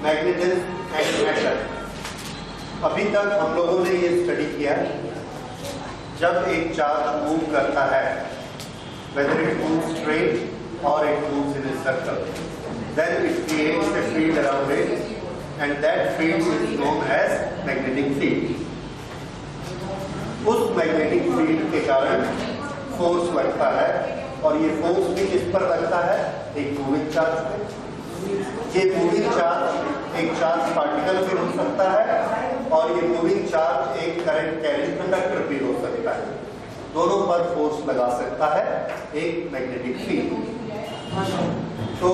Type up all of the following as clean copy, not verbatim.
Magnetism and matter. अभी तक हम लोगों ने ये स्टडी किया, जब एक चार्ज मूव करता है, whether it moves straight or it moves in a circle, then it creates a field around it, and that field is known as magnetic field. उस मैग्नेटिक फील्ड के कारण फोर्स लगता है, और ये फोर्स भी किस पर लगता है? एक मूविंग चार्ज पे। ये मूविंग चार्ज एक चार्ज पार्टिकल भी हो सकता है, और ये मूविंग चार्ज एक करंट कैरिंग कंडक्टर भी हो सकता है। दोनों पर फोर्स लगा सकता है एक मैग्नेटिक फील्ड। तो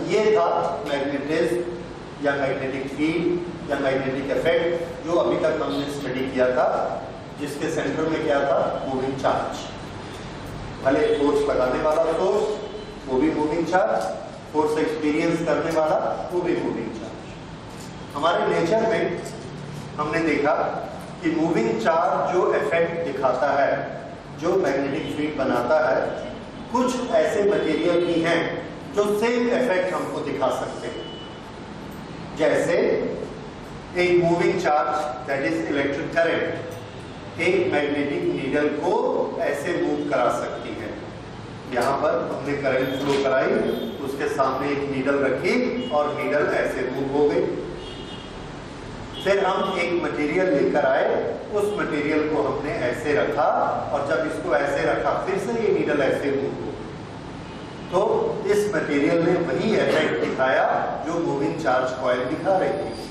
ये था मैग्नेटिज्म या मैग्नेटिक फील्ड या मैग्नेटिक इफेक्ट, जो अभी तक हमने स्टडी किया था, जिसके सेंटर में क्या था? Moving charge. भले फोर्स लगाने वाला फोर्स, वो भी मूविंग चार्ज, फोर्स एक्सपीरियंस करने वाला, वो भी मूविंग चार्ज। हमारे नेचर में हमने देखा कि मूविंग चार्ज जो इफेक्ट दिखाता है, जो मैग्नेटिक फील्ड बनाता है, कुछ ऐसे मटेरियल भी हैं जो सेम इफेक्ट हमको दिखा सकते हैं। जैसे एक moving charge that is electric current एक मैग्नेटिक नीडल को ऐसे मूव करा सकती है। यहाँ पर हमने करंट फ्लो कराई, उसके सामने एक नीडल रखी और नीडल ऐसे मूव हो गई। फिर हम एक मटेरियल लेकर आए, उस मटेरियल को हमने ऐसे रखा, और जब इसको ऐसे रखा फिर से ये नीडल ऐसे मूव हो। तो इस मटेरियल ने वही इफेक्ट दिखाया जो मूविंग चार्ज कॉइल दिखा रही थी।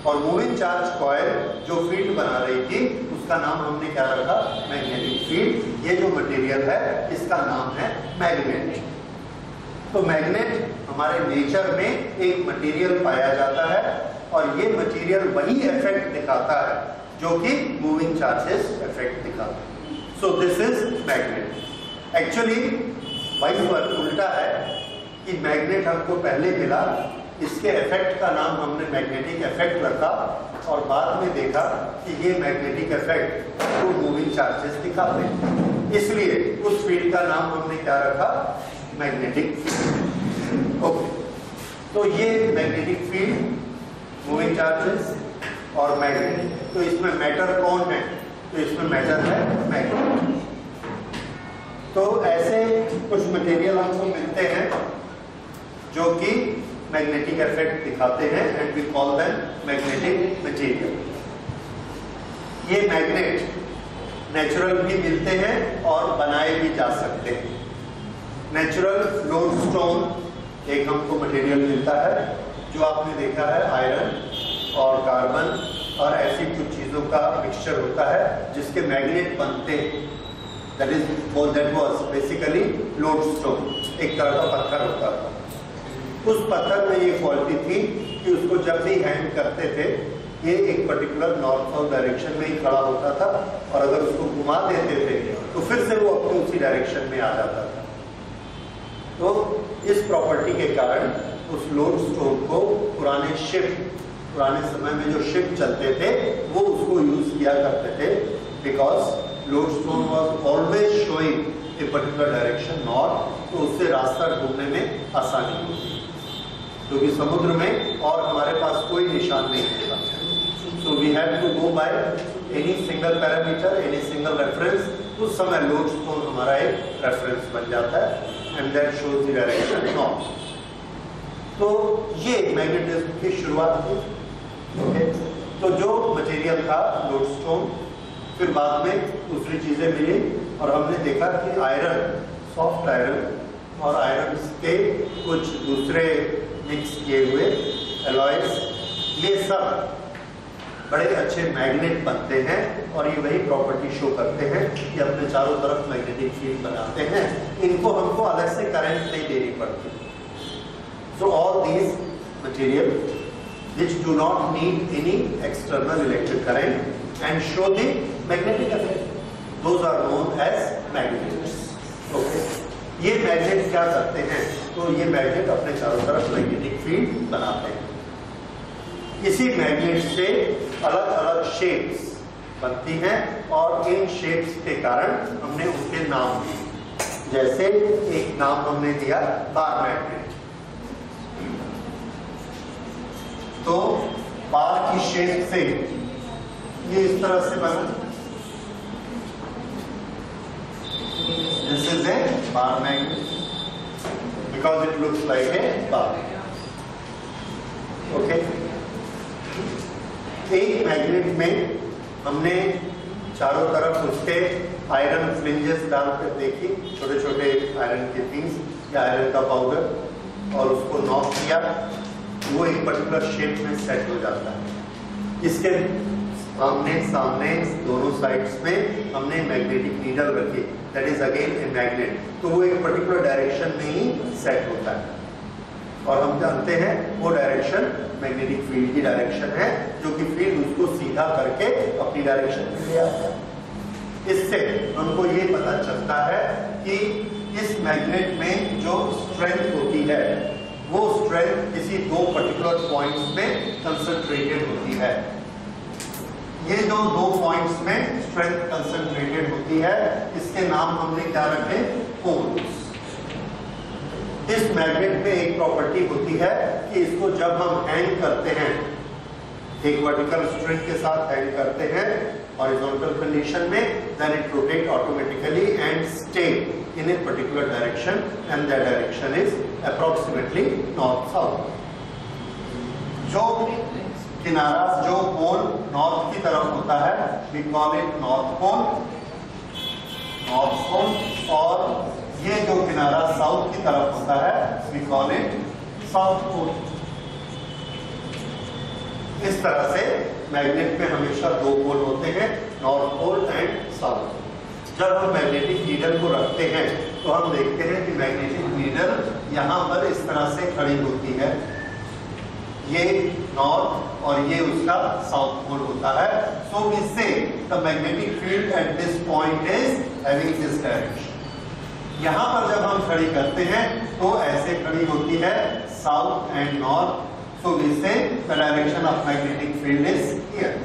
और मूविंग चार्ज कॉइल जो फील्ड बना रही थी, उसका नाम हमने क्या रखा? Magnetic field. ये जो मटेरियल है, इसका नाम है मैग्नेट। तो मैग्नेट हमारे नेचर में एक मटेरियल पाया जाता है, और ये मटेरियल वही इफेक्ट दिखाता है जो कि मूविंग चार्जेस इफेक्ट दिखाता है। So this is magnet. Actually vice versa उल्टा है कि मैग्नेट हमको पहले मिला, इसके इफेक्ट का नाम हमने मैग्नेटिक इफेक्ट रखा, और बाद में देखा कि ये मैग्नेटिक इफेक्ट तो मूविंग चार्जेस दिखाते हैं, इसलिए उस फील्ड का नाम हमने क्या रखा? Magnetic field. ओके, तो ये मैग्नेटिक फील्ड, मूविंग चार्जेस और मैग्नेट। तो इसमें मैटर कौन है? तो इसमें मैटर है मैग्नेट। तो ऐसे कुछ मटेरियल हमको मिलते हैं जो कि मैग्नेटिक इफेक्ट दिखाते हैं, and we call them magnetic material. ये मैग्नेट नेचुरल भी मिलते हैं और बनाए भी जा सकते हैं। नेचुरल लोडस्टोन एक हमको मटेरियल मिलता है, जो आपने देखा है आयरन और कार्बन और ऐसी कुछ चीज़ों का मिक्सचर होता है जिसके मैग्नेट बनते हैं। दैट वाज बेसिकली लोडस्टोन, एक तरह का पत्थर होता था। उस पत्थर में ये क्वालिटी थी कि उसको जब भी हैंग करते थे, ये एक पर्टिकुलर नॉर्थ साउथ डायरेक्शन में ही खड़ा होता था, और अगर उसको घुमा देते थे तो फिर से वो अपनी उसी डायरेक्शन में आ जाता था। तो इस प्रॉपर्टी के कारण उस लोडस्टोन को पुराने समय में जो शिप चलते थे, वो उसको यूज किया करते थे, because lodestone was always showing A particular direction north, तो उससे रास्ता ढूंढने में आसानी होती है, क्योंकि समुद्र में और हमारे पास कोई निशान नहीं होता। So we have to go by any single parameter, any single reference. उस समय लोडस्टोन हमारा एक रेफरेंस बन जाता है, and that shows the direction north. तो ये मैग्नेटिज्म की शुरुआत थी। ओके, तो जो मटेरियल था लोडस्टोन, फिर बाद में दूसरी चीजें मिली, और हमने देखा कि आयरन, सॉफ्ट आयरन और आयरन के कुछ दूसरे मिक्स किए हुए एलॉयज, ये सब बड़े अच्छे मैग्नेट बनते हैं, और ये वही प्रॉपर्टी शो करते हैं कि अपने चारों तरफ मैग्नेटिक फील्ड बनाते हैं। इनको हमको अलग से करंट नहीं देनी पड़ती। So all these material which do not need any external electric current and show the magnetic effect, those are known as magnets. Okay, ये मैग्नेट क्या करते हैं? तो ये मैग्नेट अपने चारों तरफ मैग्नेटिक फील्ड बनाते हैं। इसी मैग्नेट से अलग अलग शेप्स बनती हैं, और इन शेप्स के कारण हमने उनके नाम दिए। जैसे एक नाम हमने दिया बार मैग्नेट। तो बार की शेप से ये इस तरह से बना, this is a bar magnet because it looks like a bar. Okay, एक मैग्नेट में हमने चारों तरफ उसके आयरन फ्रिंजेस डालकर देखी, छोटे छोटे आयरन के पीस या आयरन का पाउडर, और उसको नॉक किया, वो एक पर्टिकुलर शेप में सेट हो जाता है। इसके आमने सामने दोनों साइड्स में हमने मैग्नेटिक नीडल रखी, that is again a magnet, तो वो एक पर्टिकुलर डायरेक्शन में ही सेट होता है और हम जानते हैं वो डायरेक्शन मैग्नेटिक फील्ड की डायरेक्शन है, जो कि फील्ड उसको सीधा करके अपनी डायरेक्शन में ले आता है। इससे हमको ये पता चलता है कि इस मैग्नेट में जो स्ट्रेंथ होती है वो स्ट्रेंथ किसी दो पर्टिकुलर पॉइंट्स में कंसंट्रेटेड होती है। ये जो दो पॉइंट्स में स्ट्रेंथ कंसंट्रेटेड होती है, इसके नाम हमने क्या रखे? पोल्स। इस मैग्नेट में एक प्रॉपर्टी होती है कि इसको जब हम हैंग करते हैं, एक वर्टिकल स्ट्रिंग के साथ हैंग करते हैं हॉरिजॉन्टल कंडीशन में, then it rotate automatically and stay in a particular direction and that direction is approximately north south. जो किनारा, जो पोल नॉर्थ की तरफ होता है, we call it north pole, north pole, और ये जो किनारा साउथ की तरफ होता है, we call it south pole. इस तरह से मैग्नेट में हमेशा दो पोल होते हैं, नॉर्थ पोल एंड साउथ। जब हम मैग्नेटिक नीडल को रखते हैं तो हम देखते हैं कि मैग्नेटिक नीडल यहाँ पर इस तरह से खड़ी होती है, ये नॉर्थ और ये उसका साउथ पोल होता है। सो we say the magnetic field at this point is having this direction. यहाँ पर जब हम खड़ी करते हैं तो ऐसे खड़ी होती है, south and north. So we say the direction of magnetic field is here.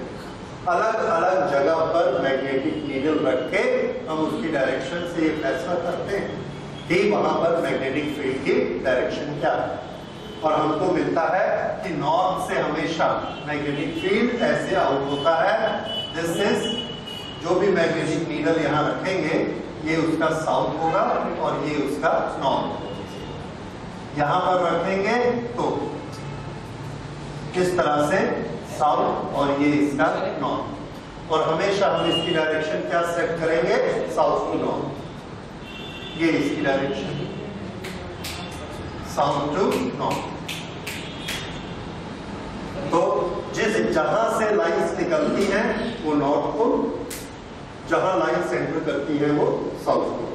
अलग अलग जगह पर मैग्नेटिक नीडल रख के हम उसकी डायरेक्शन से ये फैसला करते हैं कि वहां पर मैग्नेटिक फील्ड की डायरेक्शन क्या है, और हमको मिलता है कि नॉर्थ से हमेशा मैग्नेटिक फील्ड ऐसे आउट होता है। दिस इज, जो भी मैग्नेटिक नीडल यहाँ रखेंगे ये उसका साउथ होगा और ये उसका नॉर्थ होगा। यहाँ पर रखेंगे तो इस तरह से साउथ और ये इसका नॉर्थ, और हमेशा हम इसकी डायरेक्शन क्या सेट करेंगे? South to north. ये इसकी डायरेक्शन साउथ टू नॉर्थ। तो जहां से लाइंस निकलती हैं वो नॉर्थ पोल, जहां लाइन सेंटर करती है वो साउथ पोल।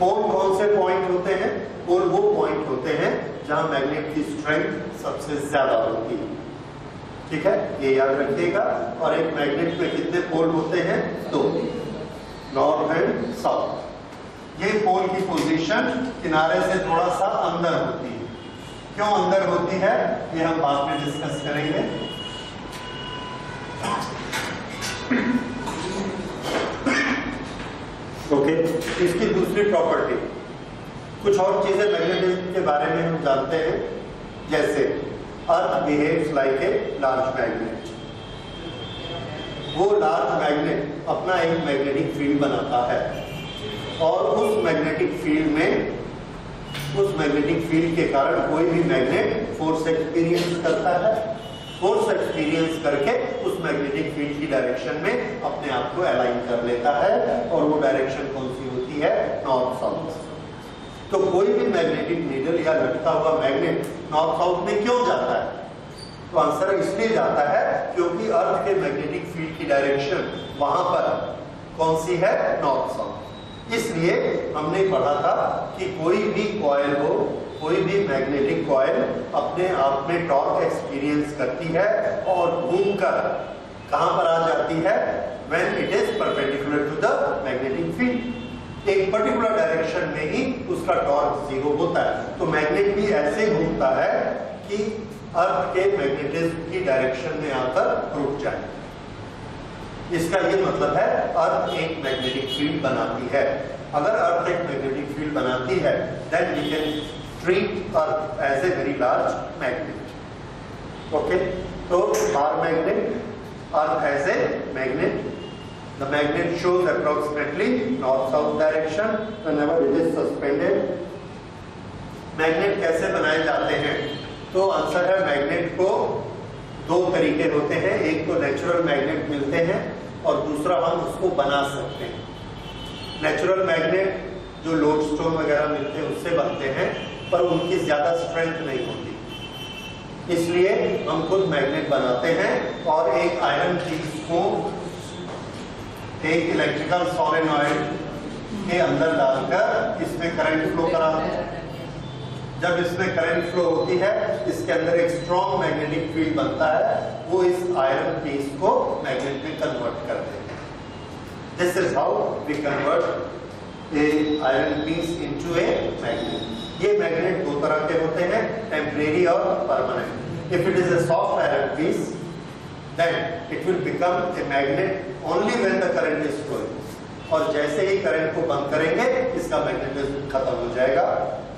पोल कौन से पॉइंट होते हैं? पोल वो पॉइंट होते हैं जहां मैग्नेट की स्ट्रेंथ सबसे ज्यादा होती है। ठीक है, ये याद रखिएगा। और एक मैग्नेट में कितने पोल होते हैं? दो, नॉर्थ एंड साउथ। ये पोल की पोजीशन किनारे से थोड़ा सा अंदर होती है। क्यों अंदर होती है ये हम बाद में डिस्कस करेंगे। ओके, इसकी दूसरी प्रॉपर्टी, कुछ और चीजें मैग्नेटिज्म के बारे में हम जानते हैं, जैसे earth behaves like a large magnet. वो लार्ज मैग्नेट अपना एक मैग्नेटिक फील्ड बनाता है और उस मैग्नेटिक फील्ड में, उस मैग्नेटिक फील्ड के कारण कोई भी मैग्नेट फोर्स एक्सपीरियंस करता है। फोर्स एक्सपीरियंस करके उस मैग्नेटिक फील्ड की डायरेक्शन में अपने आप को अलाइन कर लेता है, और वो डायरेक्शन कौन सी होती है? North south. तो कोई भी मैग्नेटिक नीडल या लटका हुआ मैग्नेट नॉर्थ साउथ में क्यों जाता है? तो आंसर इसलिए जाता है क्योंकि अर्थ के मैग्नेटिक फील्ड की डायरेक्शन वहां पर कौन सी है? North south. इसलिए हमने पढ़ा था कि कोई भी कॉइल हो, कोई भी मैग्नेटिक कॉइल अपने आप में टॉर्क एक्सपीरियंस करती है और घूमकर कहां पर आ जाती है? When it is perpendicular to the magnetic field. एक पर्टिकुलर डायरेक्शन में ही उसका टॉर्क जीरो होता है। तो मैग्नेट भी ऐसे घूमता है कि अर्थ के मैग्नेटिज्म की डायरेक्शन में आकर रुक जाए। इसका ये मतलब है अर्थ एक मैग्नेटिक फील्ड बनाती है। अगर अर्थ एक मैग्नेटिक फील्ड बनाती है, then we can treat earth as a very large magnet. Okay, so bar magnet or as a magnet, the magnet shows approximately north-south direction whenever it is suspended. Magnet कैसे बनाए जाते हैं? तो answer है magnet को दो तरीके होते हैं, एक तो नेचुरल मैग्नेट मिलते हैं और दूसरा हम उसको बना सकते हैं। नेचुरल मैग्नेट जो लोडस्टोन वगैरह मिलते हैं उससे बनते हैं, पर उनकी ज्यादा स्ट्रेंथ नहीं होती, इसलिए हम खुद मैग्नेट बनाते हैं और एक आयरन पीस को एक इलेक्ट्रिकल सोलेनॉइड के अंदर डालकर इसमें करंट फ्लो कराते हैं। जब इसमें करंट फ्लो होती है, इसके अंदर एक स्ट्रॉन्ग मैग्नेटिक फील्ड बनता है, वो इस आयरन पीस को मैग्नेट में कन्वर्ट करते हैं। This is how we convert a iron piece into a magnet. ये मैग्नेट दो तरह के होते हैं, टेम्परेरी और permanent. If it is a soft iron piece, then it will become a magnet only when the current is flowing, और जैसे ही current को बंद करेंगे इसका मैग्नेटिज्म खत्म हो जाएगा।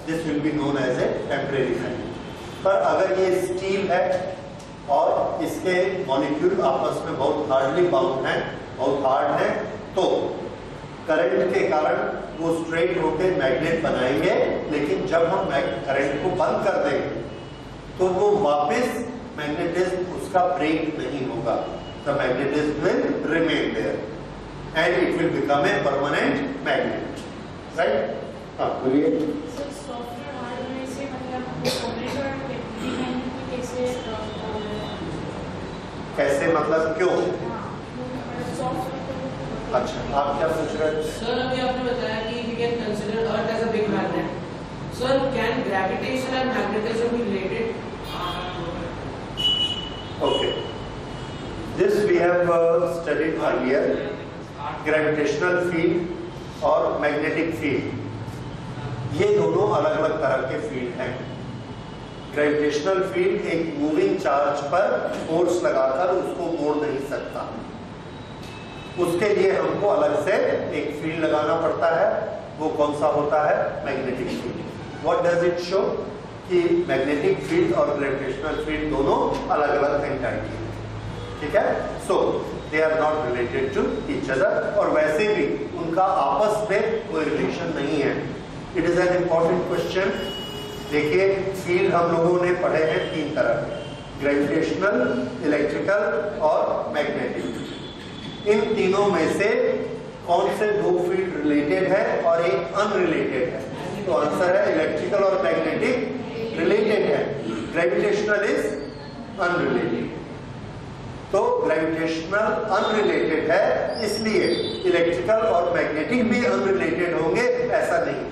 This will be known as a temporary magnet। पर अगर ये स्टील है और इसके मॉलिक्यूल आपस में बहुत हार्डली बाउंड हैं, बहुत हार्ड हैं, तो करंट के कारण वो स्ट्रेट होकर मैग्नेट बनाएंगे, लेकिन जब हम करंट को बंद कर देंगे तो वो वापस मैग्नेटिज्म उसका ब्रेक नहीं होगा। The magnetism will remain there and it will become a permanent magnet, right? हाँ बोलिए। सॉफ्टवेयर हार्ड में से कैसे मतलब क्यों? अच्छा, आप क्या पूछ रहे थे? सर अभी आपने बताया कि we can consider Earth as a big magnet. Sir, can gravitation and magnetism be related? Okay, this we have studied earlier, gravitational field और magnetic field, ये दोनों अलग अलग तरह के फील्ड हैं। ग्रेविटेशनल फील्ड एक मूविंग चार्ज पर फोर्स लगाकर उसको मोड़ नहीं सकता, उसके लिए हमको अलग से एक फील्ड लगाना पड़ता है। वो कौन सा होता है? Magnetic field. What does it show? कि मैग्नेटिक फील्ड और ग्रेविटेशनल फील्ड दोनों अलग अलग एंटिटी हैं, ठीक है? So they are not related to each other, और वैसे भी उनका आपस में कोई रिलेशन नहीं है। It is an important question. देखिए, फील्ड हम लोगों ने पढ़े हैं तीन तरह के, ग्रेविटेशनल, इलेक्ट्रिकल और मैग्नेटिक। इन तीनों में से कौन से दो फील्ड रिलेटेड है और एक अनरिलेटेड है? तो आंसर है इलेक्ट्रिकल और मैग्नेटिक रिलेटेड है, ग्रेविटेशनल इज अनरिलेटेड। तो ग्रेविटेशनल अनरिलेटेड है, इसलिए इलेक्ट्रिकल और मैग्नेटिक भी अनरिलेटेड होंगे, ऐसा नहीं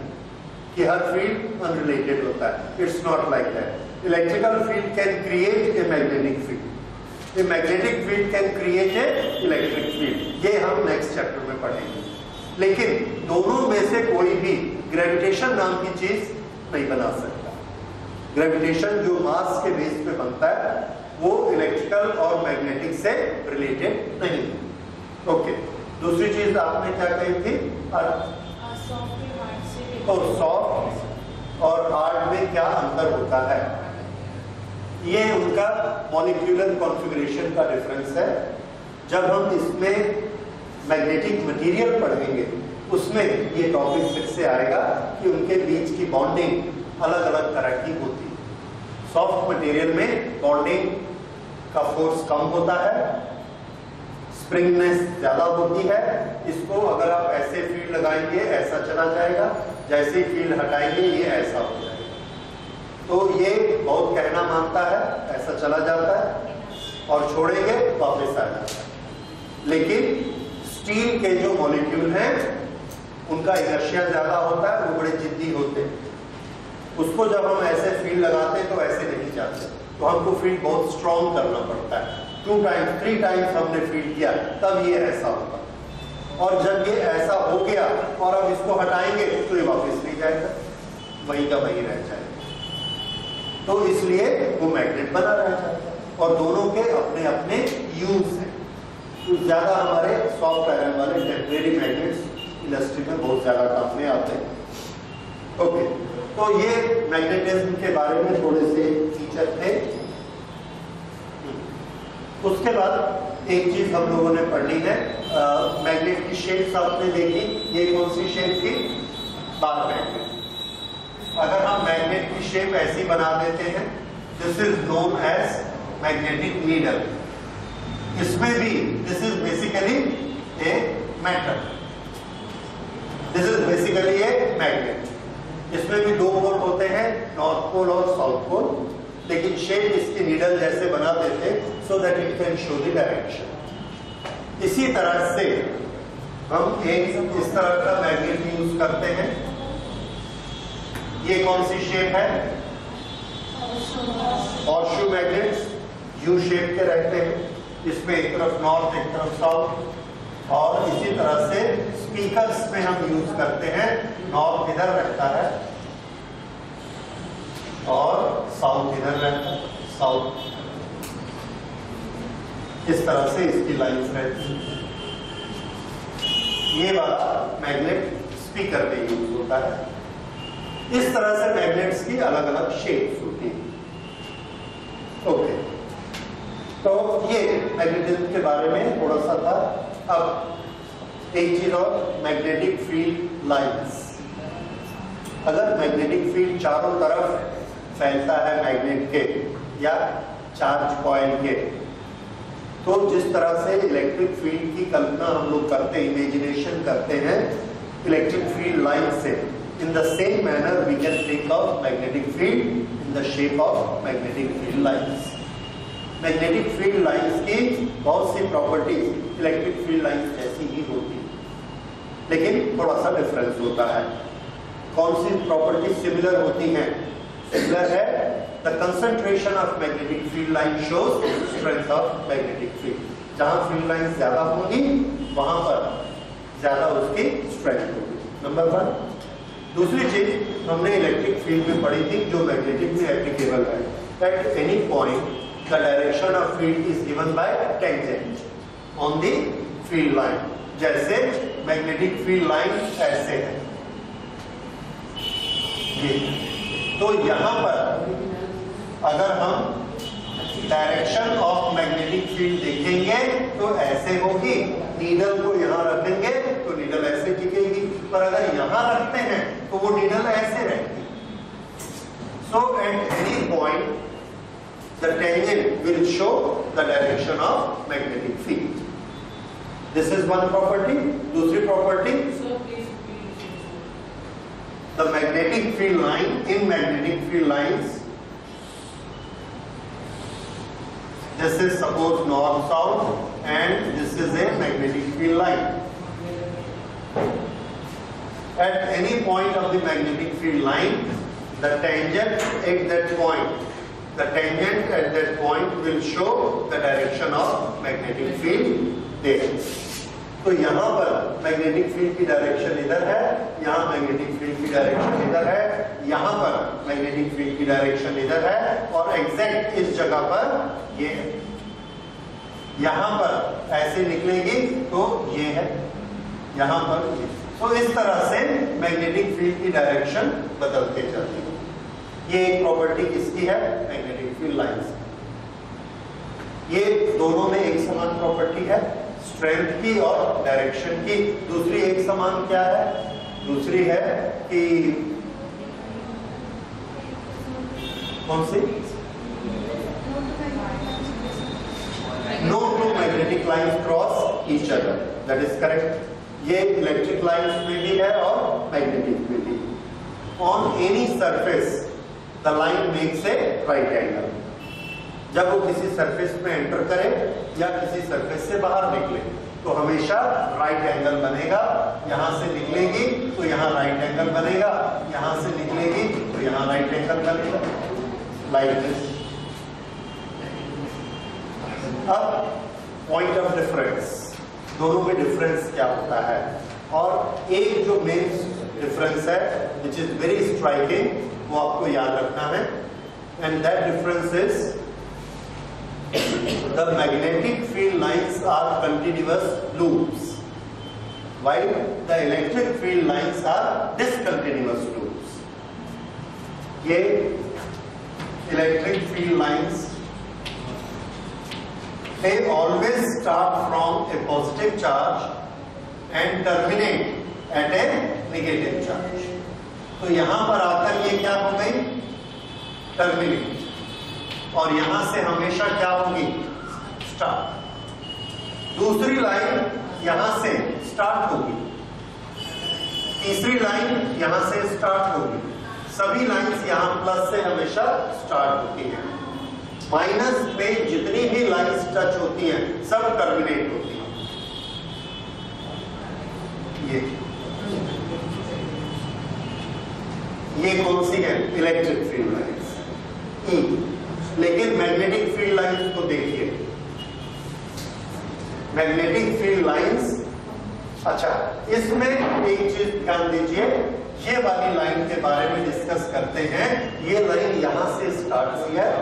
कि हर फील्ड अनरिलेटेड होता है। It's not like that. Electrical field can create a magnetic field, A magnetic field can create a electric field. ये हम नेक्स्ट चैप्टर में पढ़ेंगे। लेकिन दोनों में से कोई भी ग्रेविटेशन नाम की चीज नहीं बना सकता। ग्रेविटेशन जो मास के बेस पे बनता है वो इलेक्ट्रिकल और मैग्नेटिक से रिलेटेड नहीं है। ओके, दूसरी चीज आपने क्या कही थी? और सॉफ्ट और हार्ड में क्या अंतर होता है? ये उनका मॉलिक्यूलर कॉन्फ़िगरेशन का डिफरेंस है। जब हम इसमें मैग्नेटिक मटेरियल पढ़ेंगे उसमें ये टॉपिक फिर से आएगा कि उनके बीच की बॉन्डिंग अलग अलग तरह की होती है। सॉफ्ट मटेरियल में बॉन्डिंग का फोर्स कम होता है, स्प्रिंगनेस ज्यादा होती है। इसको अगर आप ऐसे फील्ड लगाएंगे ऐसा चला जाएगा, जैसे फील्ड हटाएंगे ये ऐसा हो जाएगा। तो ये बहुत कहना मानता है, ऐसा चला जाता है और छोड़ेंगे वापस आ जाता है। लेकिन स्टील के जो मॉलिक्यूल हैं उनका इनर्शिया ज्यादा होता है, वो बड़े जिद्दी होते हैं। उसको जब हम ऐसे फील्ड लगाते हैं तो ऐसे नहीं जाते, तो हमको फील्ड बहुत स्ट्रॉन्ग करना पड़ता है। 2 टाइम्स 3 टाइम्स हमने फील्ड किया तब ये ऐसा होगा, और जब ये ऐसा हो गया और अब इसको हटाएंगे तो ये वापस नहीं जाएगा, वही का वही रह जाएगा। तो इसलिए वो मैग्नेट बना रह जाता है, और दोनों के अपने अपने यूज हैं। तो ज्यादा हमारे सॉफ्ट आयरन वाले टेम्परेरी मैग्नेट्स इंडस्ट्री में बहुत ज्यादा काम में आते हैं। ओके, तो ये मैग्नेटिज्म के बारे में थोड़े से फीचर थे। उसके बाद एक चीज हम लोगों ने पढ़नी है, मैग्नेट की शेप्स आपने देखी, ये कौन सी शेप थी? Bar magnet. अगर हम मैग्नेट की शेप ऐसी बना देते हैं, this is known as magnetic needle. इसमें भी this is basically a metal, this is basically a magnet. इसमें भी दो पोल होते हैं, नॉर्थ पोल और साउथ पोल, लेकिन शेप इसकी नीडल जैसे बना देते so that it can show the direction. इसी तरह से हम एक इस तरह का मैग्नेट यूज करते हैं। ये कौन सी शेप है? हॉर्सशू मैग्नेट्स यू शेप के रहते हैं, इसमें एक तरफ नॉर्थ एक तरफ साउथ। और इसी तरह से स्पीकर्स में हम यूज करते हैं, नॉर्थ इधर रहता है और साउथ इधर रहता है, साउथ। इस तरह से इसकी लाइन्स रहती है। ये वाला मैग्नेट स्पीकर में यूज होता है। इस तरह से मैग्नेट्स की अलग अलग शेप्स होती है। ओके, तो ये मैग्नेटिज्म के बारे में थोड़ा सा था। अब एक चीज और, मैग्नेटिक फील्ड लाइंस। अगर मैग्नेटिक फील्ड चारों तरफ फैलता है मैग्नेट के या चार्ज कॉइल के, तो जिस तरह से इलेक्ट्रिक फील्ड की कल्पना हम लोग करते हैं, इमेजिनेशन करते हैं इलेक्ट्रिक फील्ड लाइन से, in the same manner we can think of magnetic field in the shape of magnetic field lines. Magnetic field lines की बहुत सी प्रॉपर्टीज इलेक्ट्रिक फील्ड लाइंस जैसी ही होती है, लेकिन थोड़ा सा डिफरेंस होता है। कौन सी प्रॉपर्टीज सिमिलर होती हैं? सिमिलर है, the concentration of magnetic field line shows strength of magnetic field. जहां फील्ड लाइन ज्यादा होगी वहां पर ज्यादा उसकी स्ट्रेंथ होगी, नंबर 1। दूसरी चीज हमने इलेक्ट्रिक फील्ड में पढ़ी थी जो मैग्नेटिक में एप्लीकेबल है, eight any point the direction of field is given by tangent on the field line। जैसे मैग्नेटिक फील्ड लाइन ऐसे है ये, तो यहां पर अगर हम डायरेक्शन ऑफ मैग्नेटिक फील्ड देखेंगे तो ऐसे होगी, नीडल को यहां रखेंगे तो नीडल ऐसे टिकेगी, पर अगर यहां रखते हैं तो वो नीडल ऐसे रहेगी। So at any point the tangent will show the direction of magnetic field. This is one property. दूसरी property, the magnetic field line, in magnetic field lines, this is suppose north south and this is a magnetic field line. At any point of the magnetic field line, the tangent at that point, the tangent at that point will show the direction of magnetic field there। तो यहाँ पर magnetic field की direction इधर है, यहाँ magnetic field की direction इधर है, यहाँ पर मैग्नेटिक फील्ड की डायरेक्शन इधर है, और एग्जैक्ट इस जगह पर ये है। यहाँ पर ऐसे निकलेगी तो ये है, यहाँ पर ये। तो इस तरह से मैग्नेटिक फील्ड की डायरेक्शन बदलते जाती है। ये एक प्रॉपर्टी किसकी है? Magnetic field lines. ये दोनों में एक समान प्रॉपर्टी है, स्ट्रेंथ की और डायरेक्शन की। दूसरी एक समान क्या है? दूसरी है कि कौन सी? No two magnetic lines cross each other, that is correct. ये इलेक्ट्रिक लाइंस में भी है और मैग्नेटिक में भी। On any surface the line makes a right angle। जब वो किसी सरफेस में एंटर करे या किसी सरफेस से बाहर निकले तो हमेशा राइट एंगल बनेगा। यहां से निकलेगी तो यहां राइट एंगल बनेगा, यहां से निकलेगी तो यहां राइट एंगल बनेगा, लाइक दिस। अब पॉइंट ऑफ डिफरेंस, दोनों में डिफरेंस क्या होता है? और एक जो मेन डिफरेंस है विच इज वेरी स्ट्राइकिंग, वो आपको याद रखना है, and that difference is the magnetic field lines are continuous loops while the electric field lines are discontinuous loops। ये electric field lines they always start from a positive charge and terminate at a negative charge. तो यहां पर आकर ये क्या हो गई, terminate, और यहां से हमेशा क्या होगी, स्टार्ट। दूसरी लाइन यहां से स्टार्ट होगी, तीसरी लाइन यहां से स्टार्ट होगी, सभी लाइंस यहां प्लस से हमेशा स्टार्ट होती हैं। माइनस में जितनी भी लाइंस टच होती हैं सब टर्मिनेट होती हैं। ये कौन सी है, इलेक्ट्रिक फील्ड लाइंस, ई। लेकिन मैग्नेटिक फील्ड लाइंस को देखिए, मैग्नेटिक फील्ड लाइंस, अच्छा इसमें एक चीज ध्यान दीजिए, ये वाली लाइन के बारे में डिस्कस करते हैं। ये लाइन यहां से स्टार्ट हुई है